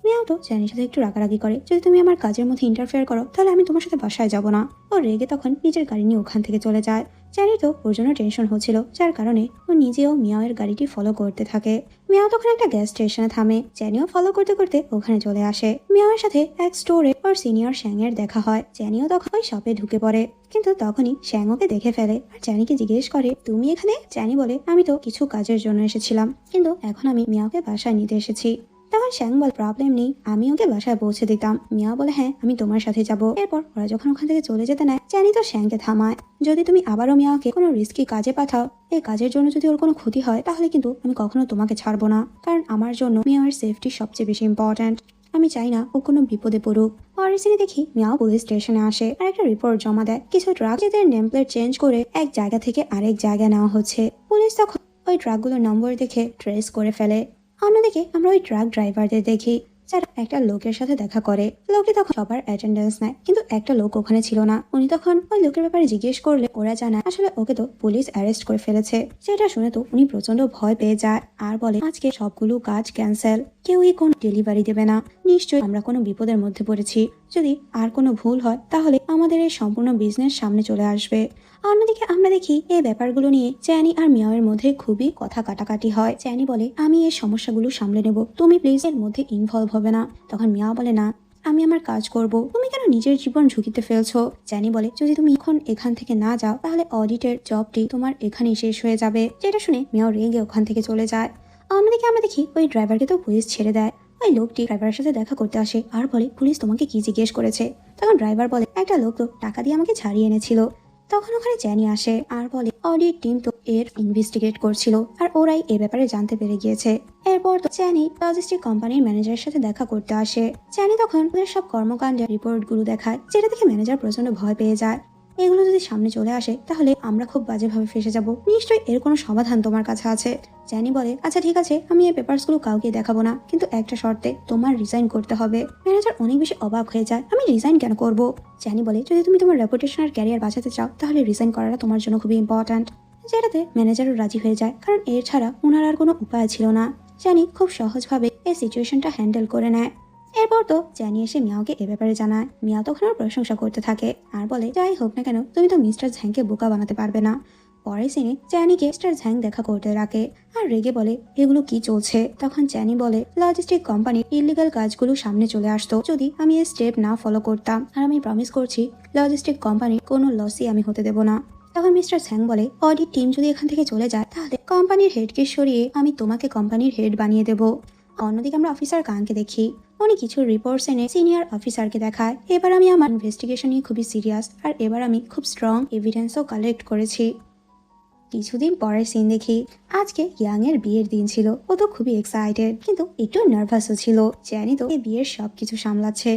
S1: মিয়াও তো চ্যানির সাথে একটু রাগারাগি করে, যদি তুমি আমার কাজের মধ্যে ইন্টারফেয়ার করো তাহলে আমি তোমার সাথে বাসায় যাব না। ও রেগে তখন নিজের গাড়ি নিয়ে ওখান থেকে চলে যায়। চ্যানি তো ওর জন্য টেনশন হচ্ছিল, যার কারণে ও নিজেও মিয়াওয়ের গাড়িটি ফলো করতে থাকে। মিয়াও তখন একটা গ্যাস স্টেশনে থামে। চ্যানিও ফলো করতে করতে ওখানে চলে আসে। মিয়াওয়ের সাথে এক স্টোরে ওর সিনিয়র শ্যাংয়ের দেখা হয়। চ্যানিও তখন ওই শপে ঢুকে পড়ে, কিন্তু তখনই শ্যাং ওকে দেখে ফেলে আর চ্যানিকে জিজ্ঞেস করে, তুমি এখানে? চ্যানি বলে, আমি তো কিছু কাজের জন্য এসেছিলাম, কিন্তু এখন আমি মিয়াওকে বাসায় নিতে এসেছি। তখন শ্যাং বলে, প্রবলেম নেই, আমি ওকে বাসায় পৌঁছে দিতাম। মিয়া বলে, হ্যাঁ আমি তোমার সাথে যাব। এরপর ওরা যখন ওখান থেকে চলে যেতে নেয়, চ্যানি তো শ্যাংকে থামায়, যদি তুমি আবারও মিয়াকে কোনো রিস্কি কাজে পাঠাও, এই কাজের জন্য যদি ওর কোনো ক্ষতি হয় তাহলে কিন্তু আমি কখনো তোমাকে ছাড়বো না, কারণ আমার জন্য মিয়ার সেফটি সবচেয়ে বেশি ইম্পর্ট্যান্ট। আমি চাই না ও কোনো বিপদে পড়ুক। পরের দিনে দেখি মিয়াও পুলিশ স্টেশনে আসে আর একটা রিপোর্ট জমা দেয়, কিছু ট্রাক যাদের নেম প্লেট চেঞ্জ করে এক জায়গা থেকে আরেক জায়গায় নেওয়া হচ্ছে। পুলিশ তখন ওই ট্রাকগুলোর নম্বর দেখে ট্রেস করে ফেলে। অন্যদিকে আমরা ওই ট্রাক ড্রাইভারদের দেখি যারা একটা লোকের সাথে দেখা করে। লোকে তখন সবার অ্যাটেন্ডেন্স নেয়, কিন্তু একটা লোক ওখানে ছিল না। উনি তখন ওই লোকের ব্যাপারে জিজ্ঞেস করলে ওরা জানায় আসলে ওকে তো পুলিশ অ্যারেস্ট করে ফেলেছে। সেটা শুনে তো উনি প্রচন্ড ভয় পেয়ে যায় আর বলে, আজকে সবগুলো কাজ ক্যান্সেল, কেউই কোনো ডেলিভারি দেবে না। নিশ্চয়ই আমরা কোনো বিপদের মধ্যে পড়েছি, যদি আর কোনো ভুল হয় তাহলে আমাদের এই সম্পূর্ণ বিজনেস সামনে চলে আসবে। অন্যদিকে আমরা দেখি এই ব্যাপারগুলো নিয়ে চ্যানি আর মিয়াওয়ের মধ্যে খুবই কথা কাটাকাটি হয়। চ্যানি বলে, আমি এই সমস্যাগুলো সামলে নেব, তুমি প্লিজ এর মধ্যে ইনভলভ হবে না। তখন মিয়াও বলে, না আমি আমার কাজ করব, তুমি কেন নিজের জীবন ঝুঁকিতে ফেলছো? চ্যানি বলে, যদি তুমি এখন এখান থেকে না যাও তাহলে অডিটের জবটি তোমার এখানেই শেষ হয়ে যাবে। যেটা শুনে মিয়াও রেগে ওখান থেকে চলে যায়। অন্যদিকে আমরা দেখি ওই ড্রাইভারকে তো পুলিশ ছেড়ে দেয়। ওই লোকটি ড্রাইভারের সাথে দেখা করতে আসে আর বলে, পুলিশ তোমাকে কি জিজ্ঞেস করেছে? তখন ড্রাইভার বলে, একটা লোক তো টাকা দিয়ে আমাকে ছাড়িয়ে এনেছিল। তখন ওখানে চ্যানি আসে আর বলে, অডিট টিম তো এর ইনভেস্টিগেট করছিল আর ওরাই এ ব্যাপারে জানতে পেরে গিয়েছে। এরপর তো চ্যানি লজিস্টিক কোম্পানির ম্যানেজারের সাথে দেখা করতে আসে। চ্যানি তখন ওদের সব কর্মকাণ্ডের রিপোর্ট গুলো দেখায়, যেটা দেখে ম্যানেজার প্রচন্ড ভয় পেয়ে যায়। এগুলো যদি সামনে চলে আসে তাহলে আমরা খুব বাজেভাবে ফেসে যাব। নিশ্চয়ই এর কোনো সমাধান তোমার কাছে আছে। জ্যানি বলে, আচ্ছা ঠিক আছে, আমি এই পেপারসগুলো কাউকে দেখাবো না, কিন্তু একটা শর্তে, তোমার রিজাইন করতে হবে। ম্যানেজার অনেক বেশি অবাক হয়ে যায়, আমি রিজাইন কেন করব? জ্যানি বলে, যদি তুমি তোমার রেপুটেশন আর ক্যারিয়ার বাঁচাতে চাও তাহলে রিজাইন করাটা তোমার জন্য খুবই ইম্পর্ট্যান্ট। যেটাতে ম্যানেজারও রাজি হয়ে যায়, কারণ এর ছাড়া ওনার আর কোনো উপায় ছিল না। জ্যানি খুব সহজভাবে এই সিচুয়েশনটা হ্যান্ডেল করে নেয়। এরপর তো জ্যানি এসে মিয়াওকে এ ব্যাপারে জানায়। মিয়াও তখন ওর প্রশংসা করতে থাকে আর বলে, যাই হোক না কেন, তুমি তো মিস্টার ঝ্যাংকে বোকা বানাতে পারবে না। পরে সিনে জ্যানিকে মিস্টার ঝ্যাং দেখা করতে রাখে আর রেগে বলে, এগুলো কি চলছে? তখন জ্যানি বলে, লজিস্টিক কোম্পানির ইলিগাল কাজগুলো সামনে চলে আসতো যদি আমি এই স্টেপ না ফলো করতাম, আর আমি প্রমিস করছি লজিস্টিক কোম্পানির কোনো লসই আমি হতে দেব না। তখন মিস্টার ঝ্যাং বলে, অডিট টিম যদি এখান থেকে চলে যায় তাহলে কোম্পানির হেডকে সরিয়ে আমি তোমাকে কোম্পানির হেড বানিয়ে দেব। অন্যদিকে আমরা অফিসার কানকে দেখি, উনি কিছু রিপোর্টস এনে সিনিয়র অফিসারকে দেখায়। এবার আমি আমার ইনভেস্টিগেশন নিয়ে খুবই সিরিয়াস, আর এবার আমি খুব স্ট্রং এভিডেন্সও কালেক্ট করেছি। কিছুদিন পরের সিন দেখি, আজকে ইয়াং এর বিয়ের দিন ছিল। ও তো খুবই এক্সাইটেড, কিন্তু একটু নার্ভাসও ছিল। জানি তো এই বিয়ের সবকিছু সামলাচ্ছে।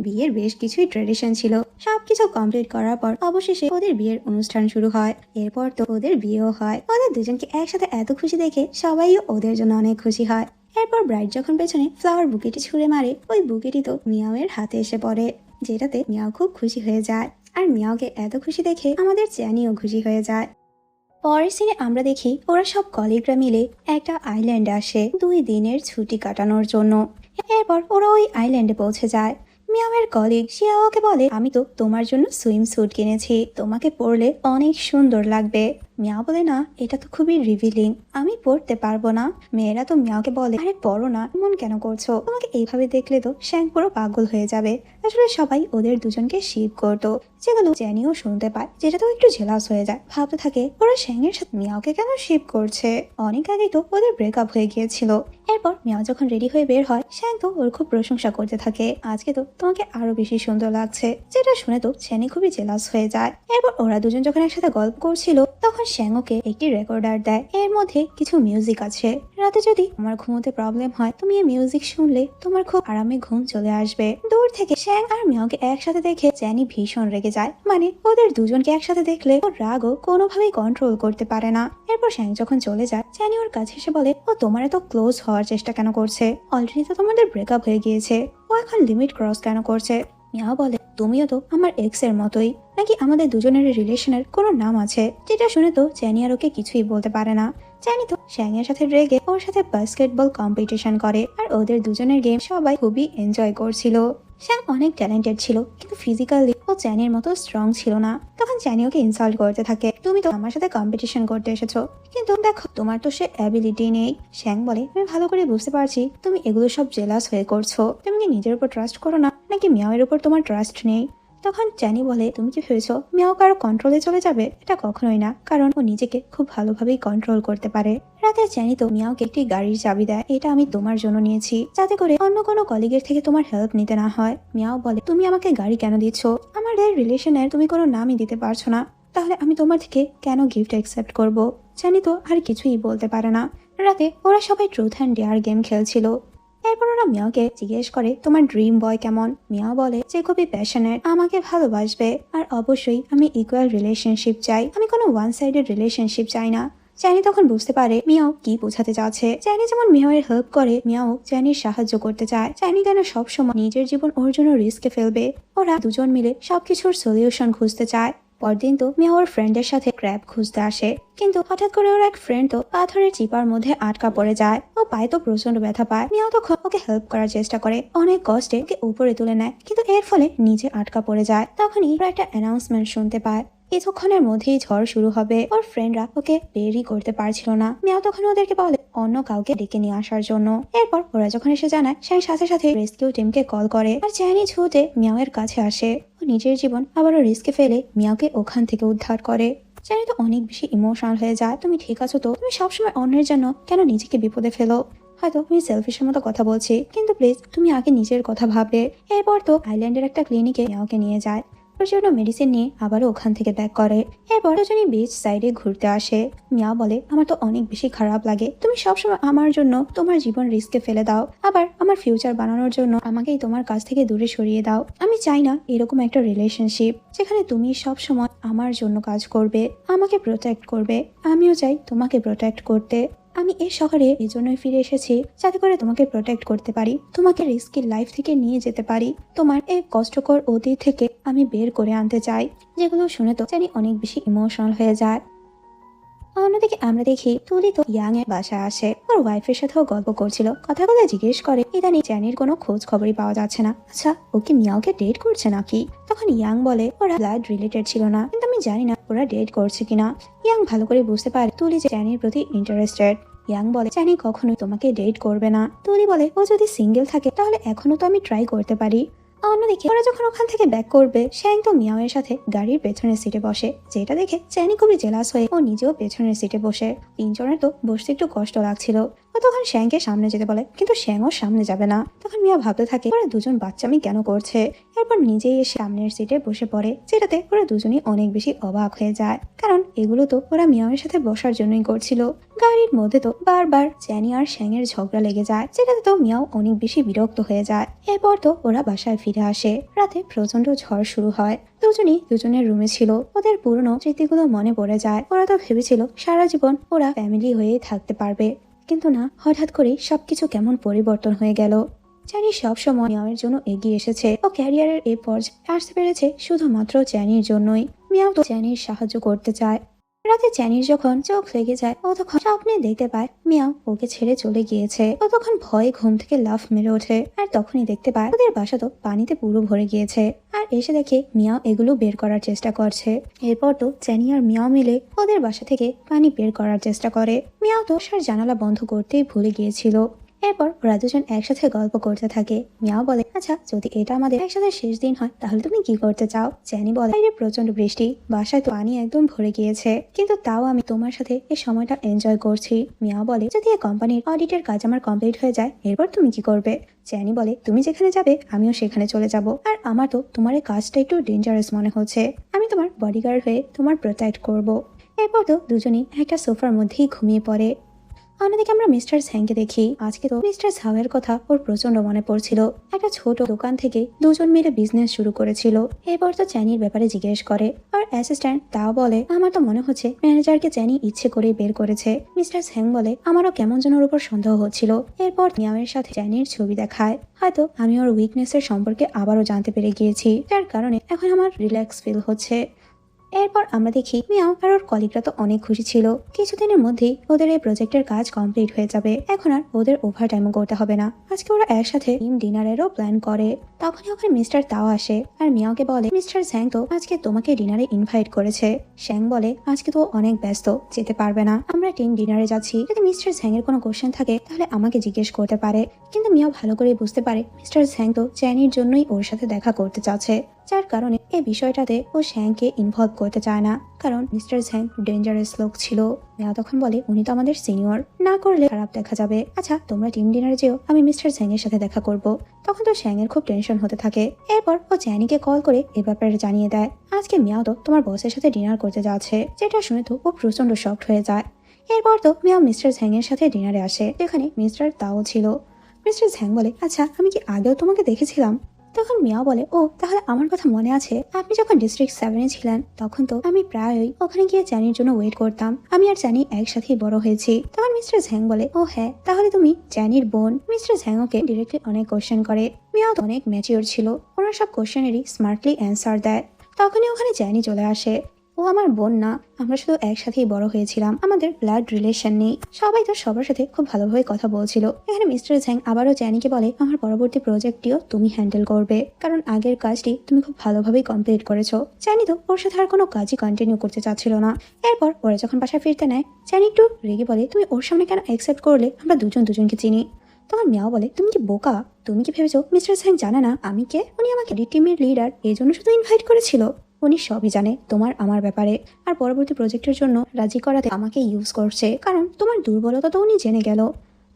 S1: বিয়ের বেশ কিছুই ট্রেডিশন ছিল। সবকিছু কমপ্লিট করার পর অবশেষে ওদের বিয়ের অনুষ্ঠান শুরু হয়। এরপর তো ওদের বিয়েও হয়। ওদের দুজনকে একসাথে এত খুশি দেখে সবাই ওদের জন্য অনেক খুশি হয়। এরপর ব্রাইড যখন পেছনে ফ্লাওয়ার বুকেটি ছুঁড়ে মারে, ওই বুকেটি তো মিয়াওয়ের হাতে এসে পড়ে, যেটাতে মিয়াও খুব খুশি হয়ে যায়। আর মিয়াওকে এত খুশি দেখে আমাদের চ্যানিও খুশি হয়ে যায়। পরের সিনে আমরা দেখি ওরা সব কলিগরা মিলে একটা আইল্যান্ডে আসে 2 দিনের ছুটি কাটানোর জন্য। এরপর ওরা ওই আইল্যান্ডে পৌঁছে যায়। মিয়াওয়ের কলিগ শিয়াওকে বলে, আমি তো তোমার জন্য সুইম স্যুট কিনেছি, তোমাকে পরলে অনেক সুন্দর লাগবে। মিয়াও বলে, না, এটা তো খুবই রিভিলিং, আমি পড়তে পারবো না। মেয়েরা তো মিয়াওকে বলে, আরে পড়ো না, এমন কেন করছো? তোমাকে এইভাবে দেখলে তো শ্যাং পুরো পাগল হয়ে যাবে। আসলে সবাই ওদের দুজনকে শিপ করতো, যেগুলো জ্যানিও শুনতে পায়, যেটা তো একটু জেলাস হয়ে যায়। ভাবতে থাকে ওরা শ্যাংয়ের সাথে মিয়াওকে কেন শিপ করছে, অনেক আগেই তো ওদের ব্রেকআপ হয়ে গিয়েছিল। এরপর মিয়াও যখন রেডি হয়ে বের হয়, শ্যাং তো ওর খুব প্রশংসা করতে থাকে, আজকে তো তোমাকে আরো বেশি সুন্দর লাগছে, যেটা শুনে তো চ্যানি খুবই জেলাস হয়ে যায়। এরপর ওরা দুজন যখন একসাথে গল্প করছিল তখন শ্যাং ওকে একটি রেকর্ডার দেয়, এর মধ্যে কিছু মিউজিক আছে। রাতে যদি তোমার ঘুমোতে প্রবলেম হয়, তুমি এই মিউজিক শুনলে তোমার খুব আরামে ঘুম চলে আসবে। দূর থেকে শ্যাং আর মিয়াওকে একসাথে দেখে চ্যানি ভীষণ রেগে যায়, মানে ওদের দুজনকে একসাথে দেখলে ওর রাগও কোনোভাবেই কন্ট্রোল করতে পারে না। এরপর শ্যাং যখন চলে যায়, চ্যানি ওর কাছে এসে বলে, ও তোমার এত ক্লোজ হওয়ার চেষ্টা কেন করছে? অলরেডি তো তোমাদের ব্রেকআপ হয়ে গিয়েছে, ও এখন লিমিট ক্রস কেন করছে? মিয়াও বলে, তুমিও তো আমার এক্স এর মতোই, নাকি আমাদের দুজনের রিলেশনের কোনো নাম আছে? যেটা শুনে তো চ্যানি আর ওকে কিছুই বলতে পারে না। চ্যানি তো শ্যাং এর সাথে রেগে ওর সাথে বাস্কেটবল কম্পিটিশন করে, আর ওদের দুজনের গেম সবাই খুবই এনজয় করছিল। শ্যাং অনেক ট্যালেন্টেড ছিল, কিন্তু ফিজিক্যালি ও চ্যানির মতো স্ট্রং ছিল না। তখন চ্যানি ওকে ইনসাল্ট করতে থাকে, তুমি তো আমার সাথে কম্পিটিশন করতে এসেছো, কিন্তু দেখো তোমার তো সে অ্যাবিলিটি নেই। শ্যাং বলে, আমি ভালো করে বুঝতে পারছি তুমি এগুলো সব জেলাস হয়ে করছো। তুমি কি নিজের উপর ট্রাস্ট করো না, নাকি মিয়াওয়ের উপর তোমার ট্রাস্ট নেই? তখন চ্যানি বলে, তুমি কি ভেবেছো মিয়াও কারো কন্ট্রোলে চলে যাবে? এটা কখনোই না, কারণ ও নিজেকে খুব ভালোভাবেই কন্ট্রোল করতে পারে। রাতে চ্যানি তো মিয়াওকে একটি গাড়ির চাবি দেয়, এটা আমি তোমার জন্য নিয়েছি, যাতে করে অন্য কোনো কলিগের থেকে তোমার হেল্প নিতে না হয়। মিয়াও বলে, তুমি আমাকে গাড়ি কেন দিচ্ছ? আমাদের রিলেশনের তুমি কোনো নামই দিতে পারছো না, তাহলে আমি তোমার থেকে কেন গিফট অ্যাকসেপ্ট করব? চ্যানি তো আর কিছুই বলতে পারে না। রাতে ওরা সবাই ট্রুথ অ্যান্ড ডেয়ার গেম খেলছিল। এরপর ওরা মিয়াওকে জিজ্ঞেস করে, তোমার ড্রিম বয় কেমন? মিয়াও বলে, যে খুবই প্যাশনেট, আমাকে ভালোবাসবে, আর অবশ্যই আমি ইকুয়াল রিলেশনশিপ চাই, আমি কোনো ওয়ান সাইডেড রিলেশনশিপ চাই না। চ্যানি তখন বুঝতে পারে মিয়াও কি বোঝাতে চাচ্ছে। চ্যানি যেমন মিয়াওয়ের হেল্প করে, মিয়াও চ্যানির সাহায্য করতে চায়। চ্যানি কেন সবসময় নিজের জীবন ওর জন্য রিস্কে ফেলবে? ওরা দুজন মিলে সবকিছুর সলিউশন খুঁজতে চায়। পরদিন তো মিয়া ওর ফ্রেন্ডের সাথে ক্র্যাব খুঁজতে আসে, কিন্তু হঠাৎ করে ওর এক ফ্রেন্ড তো পাথরের চিপার মধ্যে আটকা পড়ে যায়। ও পায়ে তো প্রচন্ড ব্যথা পায়। মিয়াও তখন ওকে হেল্প করার চেষ্টা করে, অনেক কষ্টে ওকে উপরে তুলে নেয়, কিন্তু এর ফলে নিচে আটকা পড়ে যায়। তখনই ওরা একটা অ্যানাউন্সমেন্ট শুনতে পায়, কিছুক্ষণের মধ্যেই ঝড় শুরু হবে। ওর ফ্রেন্ডরা ওকে বেরই করতে পারছিল না। মিয়াও তখন ওদেরকে বলে অন্য কাউকে ডেকে নিয়ে আসার জন্য। এরপর ওরা যখন এসে জানায়, সে সাথে সাথে রেস্কিউ টিমকে কল করে, আর চ্যানি ছুটে মিয়াওয়ের কাছে আসে। ও নিজের জীবন আবারও রিস্কে ফেলে মিয়াওকে ওখান থেকে উদ্ধার করে। চ্যানি তো অনেক বেশি ইমোশনাল হয়ে যায়। তুমি ঠিক আছো তো? তুমি সবসময় অন্যের জন্য কেন নিজেকে বিপদে ফেলো? হয়তো আমি সেলফিশের মতো কথা বলছি, কিন্তু প্লিজ তুমি আগে নিজের কথা ভাববে। এরপর তো আইল্যান্ডের একটা ক্লিনিকে মিয়াওকে নিয়ে যায়। ওর জন্য মেডিসিন নিয়ে আবারও ওখান থেকে ব্যাক করে। এরপর দুজনই বিচ সাইডে ঘুরতে আসে। মিয়াও বলে, আমার তো অনেক বেশি খারাপ লাগে, তুমি সবসময় আমার জন্য তোমার জীবন রিস্কে ফেলে দাও, আবার আমার ফিউচার বানানোর জন্য আমাকেই তোমার কাছ থেকে দূরে সরিয়ে দাও। আমি চাই না এরকম একটা রিলেশনশিপ যেখানে তুমি সবসময় আমার জন্য কাজ করবে, আমাকে প্রোটেক্ট করবে। আমিও চাই তোমাকে প্রোটেক্ট করতে। আমি এই শহরে এজন্যই ফিরে এসেছি যাতে করে তোমাকে প্রোটেক্ট করতে পারি, তোমাকে রিস্কি লাইফ থেকে নিয়ে যেতে পারি, তোমার এই কষ্টকর অতীত থেকে আমি বের করে আনতে চাই। যেগুলো শুনে তো চ্যানি অনেক বেশি ইমোশনাল হয়ে যায়। অন্যদিকে আমরা দেখি তুলি তো ইয়াং এর বাসায় আসে। ওর ওয়াইফের সাথেও গল্প করছিল, কথা কথা জিজ্ঞেস করে ইদানিং চ্যানির কোনো খোঁজ খবরই পাওয়া যাচ্ছে না, আচ্ছা ও কি মিয়াওকে ডেট করছে নাকি? তখন ইয়াং বলে, ওরা ব্লাড রিলেটেড ছিল না, কিন্তু আমি জানি না ওরা ডেট করছে কিনা। ইয়াং ভালো করে বুঝতে পারে তুলি যে চ্যানির প্রতি ইন্টারেস্টেড। ইয়াং বলে, চ্যানি কখনোই তোমাকে ডেট করবে না। তুলি বলে, ও যদি সিঙ্গেল থাকে তাহলে এখনো তো আমি ট্রাই করতে পারি। অন্যদিকে ওরা যখন ওখান থেকে ব্যাক করবে, শ্যাং তো মিয়াও এর সাথে গাড়ির পেছনের সিটে বসে, যেটা দেখে চ্যানি খুবই জেলাস হয়ে ও নিজেও পেছনের সিটে বসে। তিনজনের তো বসতে একটু কষ্ট লাগছিল। ও তখন শ্যাংকে সামনে যেতে বলে, কিন্তু শ্যাংও সামনে যাবে না। তখন মিয়া ভাবতে থাকে ওরা দুজন বাচ্চামি কেন করছে। এরপর নিজেই এসে সামনের সিটে বসে পড়ে, যেটাতে ওরা দুজনই অনেক বেশি অবাক হয়ে যায়, কারণ এগুলো তো ওরা মিয়াওয়ের সাথে বসার জন্যই করছিল। গাড়ির মধ্যে তো বারবার চ্যানি আর শ্যাং এর ঝগড়া লেগে যায়, যেটাতে তো মিয়াও অনেক বেশি বিরক্ত হয়ে যায়। এরপর তো ওরা বাসায় ফিরে আসে। রাতে প্রচন্ড ঝড় শুরু হয়। দুজনই দুজনের রুমে ছিল। ওদের পুরনো স্মৃতিগুলো মনে পড়ে যায়। ওরা তো ভেবেছিল সারা জীবন ওরা ফ্যামিলি হয়েই থাকতে পারবে, কিন্তু না, হঠাৎ করে সবকিছু কেমন পরিবর্তন হয়ে গেল। চ্যানি সবসময় মিয়াওয়ের জন্য এগিয়ে এসেছে। ও ক্যারিয়ারের এই পর্যায়ে আসতে পেরেছে শুধুমাত্র চ্যানির জন্যই। মিয়াও তো চ্যানির সাহায্য করতে চায়। রাতে চ্যানির যখন চোখ লেগে যায়, ও তখন স্বপ্নে দেখতে পায় মিয়াও ওকে ছেড়ে চলে গিয়েছে। ও তখন ভয়ে ঘুম থেকে লাফ মেরে ওঠে, আর তখনই দেখতে পায় ওদের বাসা তো পানিতে পুরো ভরে গিয়েছে। আর এসে দেখে মিয়াও এগুলো বের করার চেষ্টা করছে। এরপর তো চ্যানি আর মিয়াও মিলে ওদের বাসা থেকে পানি বের করার চেষ্টা করে। মিয়াও তো সার জানালা বন্ধ করতেই ভুলে গিয়েছিল। এরপর ওরা দুজন একসাথে গল্প করতে থাকে। মিয়াও বলে, আচ্ছা যদি এটা আমাদের একসাথে শেষ দিন হয় তাহলে তুমি কি করতে চাও? চ্যানি বলে, বাইরে প্রচন্ড বৃষ্টি, বাসায় তো পানি একদম ভরে গিয়েছে, কিন্তু তাও আমি তোমার সাথে এই সময়টা এনজয় করছি। মিয়াও বলে, যদি এই কোম্পানির অডিটের কাজ আমার কমপ্লিট হয়ে যায় এরপর তুমি কি করবে? চ্যানি বলে, তুমি যেখানে যাবে আমিও সেখানে চলে যাব, আর আমার তো তোমার এই কাজটা একটু ডেঞ্জারাস মনে হচ্ছে, আমি তোমার বডিগার্ড হয়ে তোমার প্রোটেক্ট করব। এরপর তো দুজনই একটা সোফার মধ্যেই ঘুমিয়ে পড়ে। অন্যদিকে আমরা মিস্টার স্যাংকে দেখি। আজকে তো মিস্টার সাওয়ের কথা ওর প্রচন্ড মনে পড়ছিল। একটা ছোট দোকান থেকে দুজন মিলে বিজনেস শুরু করেছিল। এরপর তো চ্যানির ব্যাপারে জিজ্ঞেস করে। আর অ্যাসিস্ট্যান্ট তাও বলে, আমার তো মনে হচ্ছে ম্যানেজারকে চ্যানি ইচ্ছে করেই বের করেছে। মিস্টার স্যাং বলে, আমারও কেমন যেন ওর উপর সন্দেহ হচ্ছিল। এরপর মিয়াওয়ের সাথে চ্যানির ছবি দেখায়। হয়তো আমি ওর উইকনেসের সম্পর্কে আবারও জানতে পেরে গিয়েছি, যার কারণে এখন আমার রিল্যাক্স ফিল হচ্ছে। এরপর আমরা দেখি মিয়াও আর ওর কলিগরা তো অনেক খুশি ছিল। কিছুদিনের মধ্যেই ওদের এই প্রজেক্টের কাজ কমপ্লিট হয়ে যাবে, এখন আর ওদের ওভার টাইমও করতে হবে না। আজকে ওরা একসাথে টিম ডিনারেরও প্ল্যান করে। তখনই ওখানে মিস্টার তাও আসে আর মিয়াওকে বলে, মিস্টার স্যাং তো আজকে তোমাকে ডিনারে ইনভাইট করেছে। শ্যাং বলে, আজকে তো অনেক ব্যস্ত, যেতে পারবে না, আমরা টিম ডিনারে যাচ্ছি, যদি মিস্টার স্যাং এর কোনো কোশ্চেন থাকে তাহলে আমাকে জিজ্ঞেস করতে পারে। কিন্তু মিয়াও ভালো করে বুঝতে পারে মিস্টার স্যাং তো চ্যানির জন্যই ওর সাথে দেখা করতে চাচ্ছে, যার কারণে এই বিষয়টাতে ও শ্যাংকে ইনভলভ করতে চায় না, কারণ মিস্টার শ্যাং ডেঞ্জারাস লোক ছিল। মিয়া তখন বলে, উনি তো আমাদের সিনিয়র, না করলে খারাপ দেখা যাবে, আচ্ছা তোমরা টিম ডিনারে যেও, আমি মিস্টার শ্যাং এর সাথে দেখা করব। তখন তো শ্যাং এর খুব টেনশন হতে থাকে। এরপর ও চ্যানিকে কল করে এ ব্যাপারে জানিয়ে দেয়, আজকে মিয়াও তো তোমার বসের সাথে ডিনার করতে যাচ্ছে। যেটা শুনে তো ও প্রচন্ড শকড হয়ে যায়। এরপর তো মিয়াও মিস্টার শ্যাং এর সাথে ডিনারে আসে, যেখানে মিস্টার তাও ছিল। মিস্টার শ্যাং বলে, আচ্ছা আমি কি আগেও তোমাকে দেখেছিলাম? তখন মিয়া বলে, ও তাহলে আমার কথা মনে আছে, আপনি যখন ডিস্ট্রিক্ট 7-এ ছিলেন তখন তো আমি প্রায়ই ওখানে গিয়ে চ্যানির জন্য ওয়েট করতাম, আমি আর চ্যানি একসাথেই বড় হয়েছি। তখন মিস্টার ঝ্যাং বলে, ও হ্যাঁ তাহলে তুমি চ্যানির বোন। মিস্টার ঝ্যাং ওকে ডিরেক্টলি অনেক কোশ্চেন করে। মিয়াও তো অনেক ম্যাচিওর ছিল, ওনার সব কোশ্চেনেরই স্মার্টলি অ্যান্সার দেয়। তখনই ওখানে চ্যানি চলে আসে। ও আমার বোন না, আমরা শুধু একসাথেই বড় হয়েছিলাম, আমাদের ব্লাড রিলেশন নেই। সবাই তো সবার সাথে খুব ভালোভাবে কথা বলছিল। এখানে মিস্টার ঝ্যাং আবারও চ্যানিকে বলে, আমার পরবর্তী প্রজেক্টটিও তুমি হ্যান্ডেল করবে, কারণ আগের কাজটি তুমি খুব ভালোভাবেই কমপ্লিট করেছো। চ্যানি তো ওর সাথে আর কোনো কাজই কন্টিনিউ করতে চাচ্ছিল না। এরপর ওরা যখন বাসায় ফিরতে নেয়, চ্যানি একটু রেগে বলে, তুমি ওর সামনে কেন অ্যাকসেপ্ট করলে, আমরা দুজন দুজনকে চিনি। তখন মিয়াও বলে, তুমি কি বোকা, তুমি কি ভেবেছো মিস্টার ঝ্যাং জানে না আমি কে? উনি আমাকে টিমের লিডার এই জন্য শুধু ইনভাইট করেছিল, উনি সবই জানে তোমার আমার ব্যাপারে, আর পরবর্তী প্রজেক্টের জন্য রাজি করাতে আমাকে ইউজ করছে, কারণ তোমার দুর্বলতা তো উনি জেনে গেল।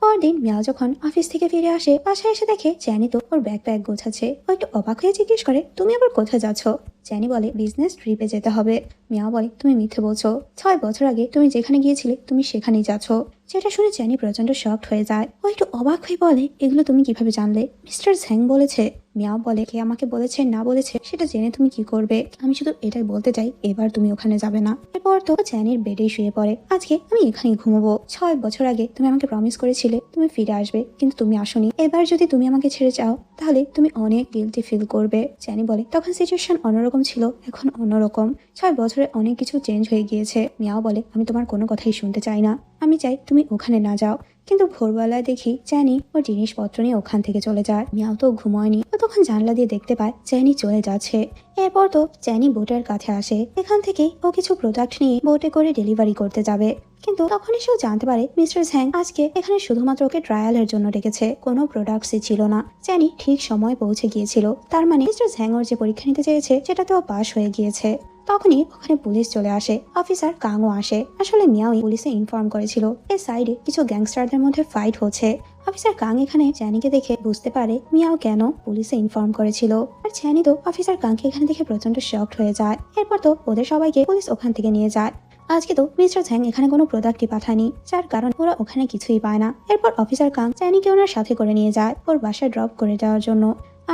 S1: ও পরদিন মিয়াও যখন অফিস থেকে ফিরে আসে, বাসায় এসে দেখে চ্যানি তো ওর ব্যাগ গোছাচ্ছে। ও একটু অবাক হয়ে জিজ্ঞেস করে, তুমি আবার কোথায় যাচ্ছ? চ্যানি বলে, বিজনেস ট্রিপে যেতে হবে। মিয়াও বলে, তুমি মিথ্যে বলছো, 6 বছর আগে তুমি যেখানে গিয়েছিলে তুমি সেখানেই যাচ্ছ। যেটা শুনে চ্যানি প্রচন্ড শকড হয়ে যায়। ও একটু অবাক হয়ে বলে, এগুলো তুমি কিভাবে জানলে? মিস্টার ঝ্যাং বলেছে। মিয়াও বলে, কে আমাকে বলেছে না বলেছে সেটা জেনে তুমি কি করবে? আমি শুধু এটাই বলতে চাই, এবার তুমি ওখানে যাবে না। এরপর তো চ্যানির বেডেই শুয়ে পড়ে। আজকে আমি এখানেই ঘুমবো। 6 বছর আগে তুমি আমাকে প্রমিস করেছিলে তুমি ফিরে আসবে, কিন্তু তুমি আসোনি। এবার যদি তুমি আমাকে ছেড়ে যাও তাহলে তুমি অনেক গিল্টি ফিল করবে। চ্যানি বলে, তখন সিচুয়েশন অন্যরকম ছিল, এখন অন্যরকম। 6 বছরে অনেক কিছু চেঞ্জ হয়ে গিয়েছে। মিয়াও বলে, আমি তোমার কোনো কথাই শুনতে চাই না, আমি চাই তুমি ওখানে না যাও। কিন্তু ভোরবেলায় দেখি চ্যানি ওর জিনিসপত্র নিয়ে ওখান থেকে চলে যায়। মিয়াও তো ঘুমোয়নি, ও তখন জানলা দিয়ে দেখতে পায় চ্যানি চলে যাচ্ছে। এরপর তো চ্যানি বোটের কাছে আসে। এখান থেকে ও কিছু প্রোডাক্ট নিয়ে বোটে করে ডেলিভারি করতে যাবে। কিন্তু তখনই সেও জানতে পারে মিস্টার ঝ্যাং আজকে এখানে শুধুমাত্র ওকে ট্রায়ালের জন্য ডেকেছে, কোনো প্রোডাক্টসই ছিল না। চ্যানি ঠিক সময় পৌঁছে গিয়েছিল, তার মানে মিস্টার ঝ্যাং ওর যে পরীক্ষা নিতে চেয়েছে সেটাতে ও পাশ হয়ে গিয়েছে। তখনই ওখানে পুলিশ চলে আসে, অফিসার কাংও আসে। আসলে মিয়াওই পুলিশে ইনফর্ম করেছিল এই সাইডে কিছু গ্যাংস্টারদের মধ্যে ফাইট হচ্ছে। অফিসার কাং এখানে চ্যানিকে দেখে বুঝতে পারে মিয়াও কেন পুলিশে ইনফর্ম করেছিল। আর চ্যানি তো অফিসার কাংকে এখানে দেখে প্রচন্ড শকড হয়ে যায়। এরপর তো ওদের সবাইকে পুলিশ ওখান থেকে নিয়ে যায়। আজকে তো মিস্টার ঝ্যাং এখানে কোনো প্রোডাক্টই পাঠায়নি, যার কারণ ওরা ওখানে কিছুই পায় না। এরপর অফিসার কাং চ্যানিকে ওনার সাথে করে নিয়ে যায় ওর বাসায় ড্রপ করে দেওয়ার জন্য।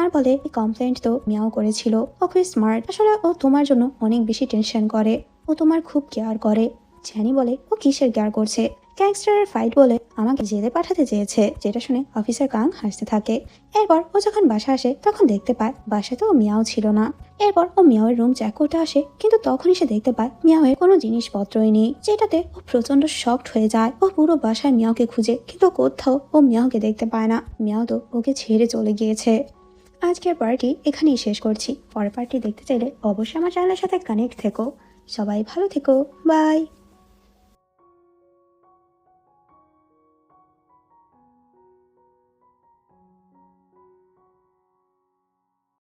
S1: আর বলে, এই কমপ্লেন্ট তো মিয়াও করেছিল, ও খুব স্মার্ট, আসলে ও তোমার জন্য অনেক বেশি টেনশন করে, ও তোমার খুব কেয়ার করে। চ্যানি বলে, ও কিসের কেয়ার করছে? গ্যাংস্টারের ফাইট বলে আমাকে জেলে পাঠাতে চেয়েছে। যেটা শুনে অফিসার কাং হাসতে থাকে। এরপর ও যখন বাসা আসে তখন দেখতে পায় বাসাতে ও মিয়াও ছিল না। এরপর ও মিয়াওয়ের রুম চেক করতে আসে, কিন্তু তখনই সে দেখতে পায় মিয়াওয়ের কোনো জিনিসপত্রই নেই, যেটাতে ও প্রচন্ড শকড হয়ে যায়। ও পুরো বাসায় মিয়াওকে খুঁজে, কিন্তু কোথাও ও মিয়াওকে দেখতে পায় না। মিয়াও তো ওকে ছেড়ে চলে গিয়েছে। আজকের পার্টি এখানেই শেষ করছি। পরের পার্টি দেখতে চাইলে অবশ্যই আমার চ্যানেলের সাথে কানেক্ট থেকো। সবাই ভালো থেকো, বাই।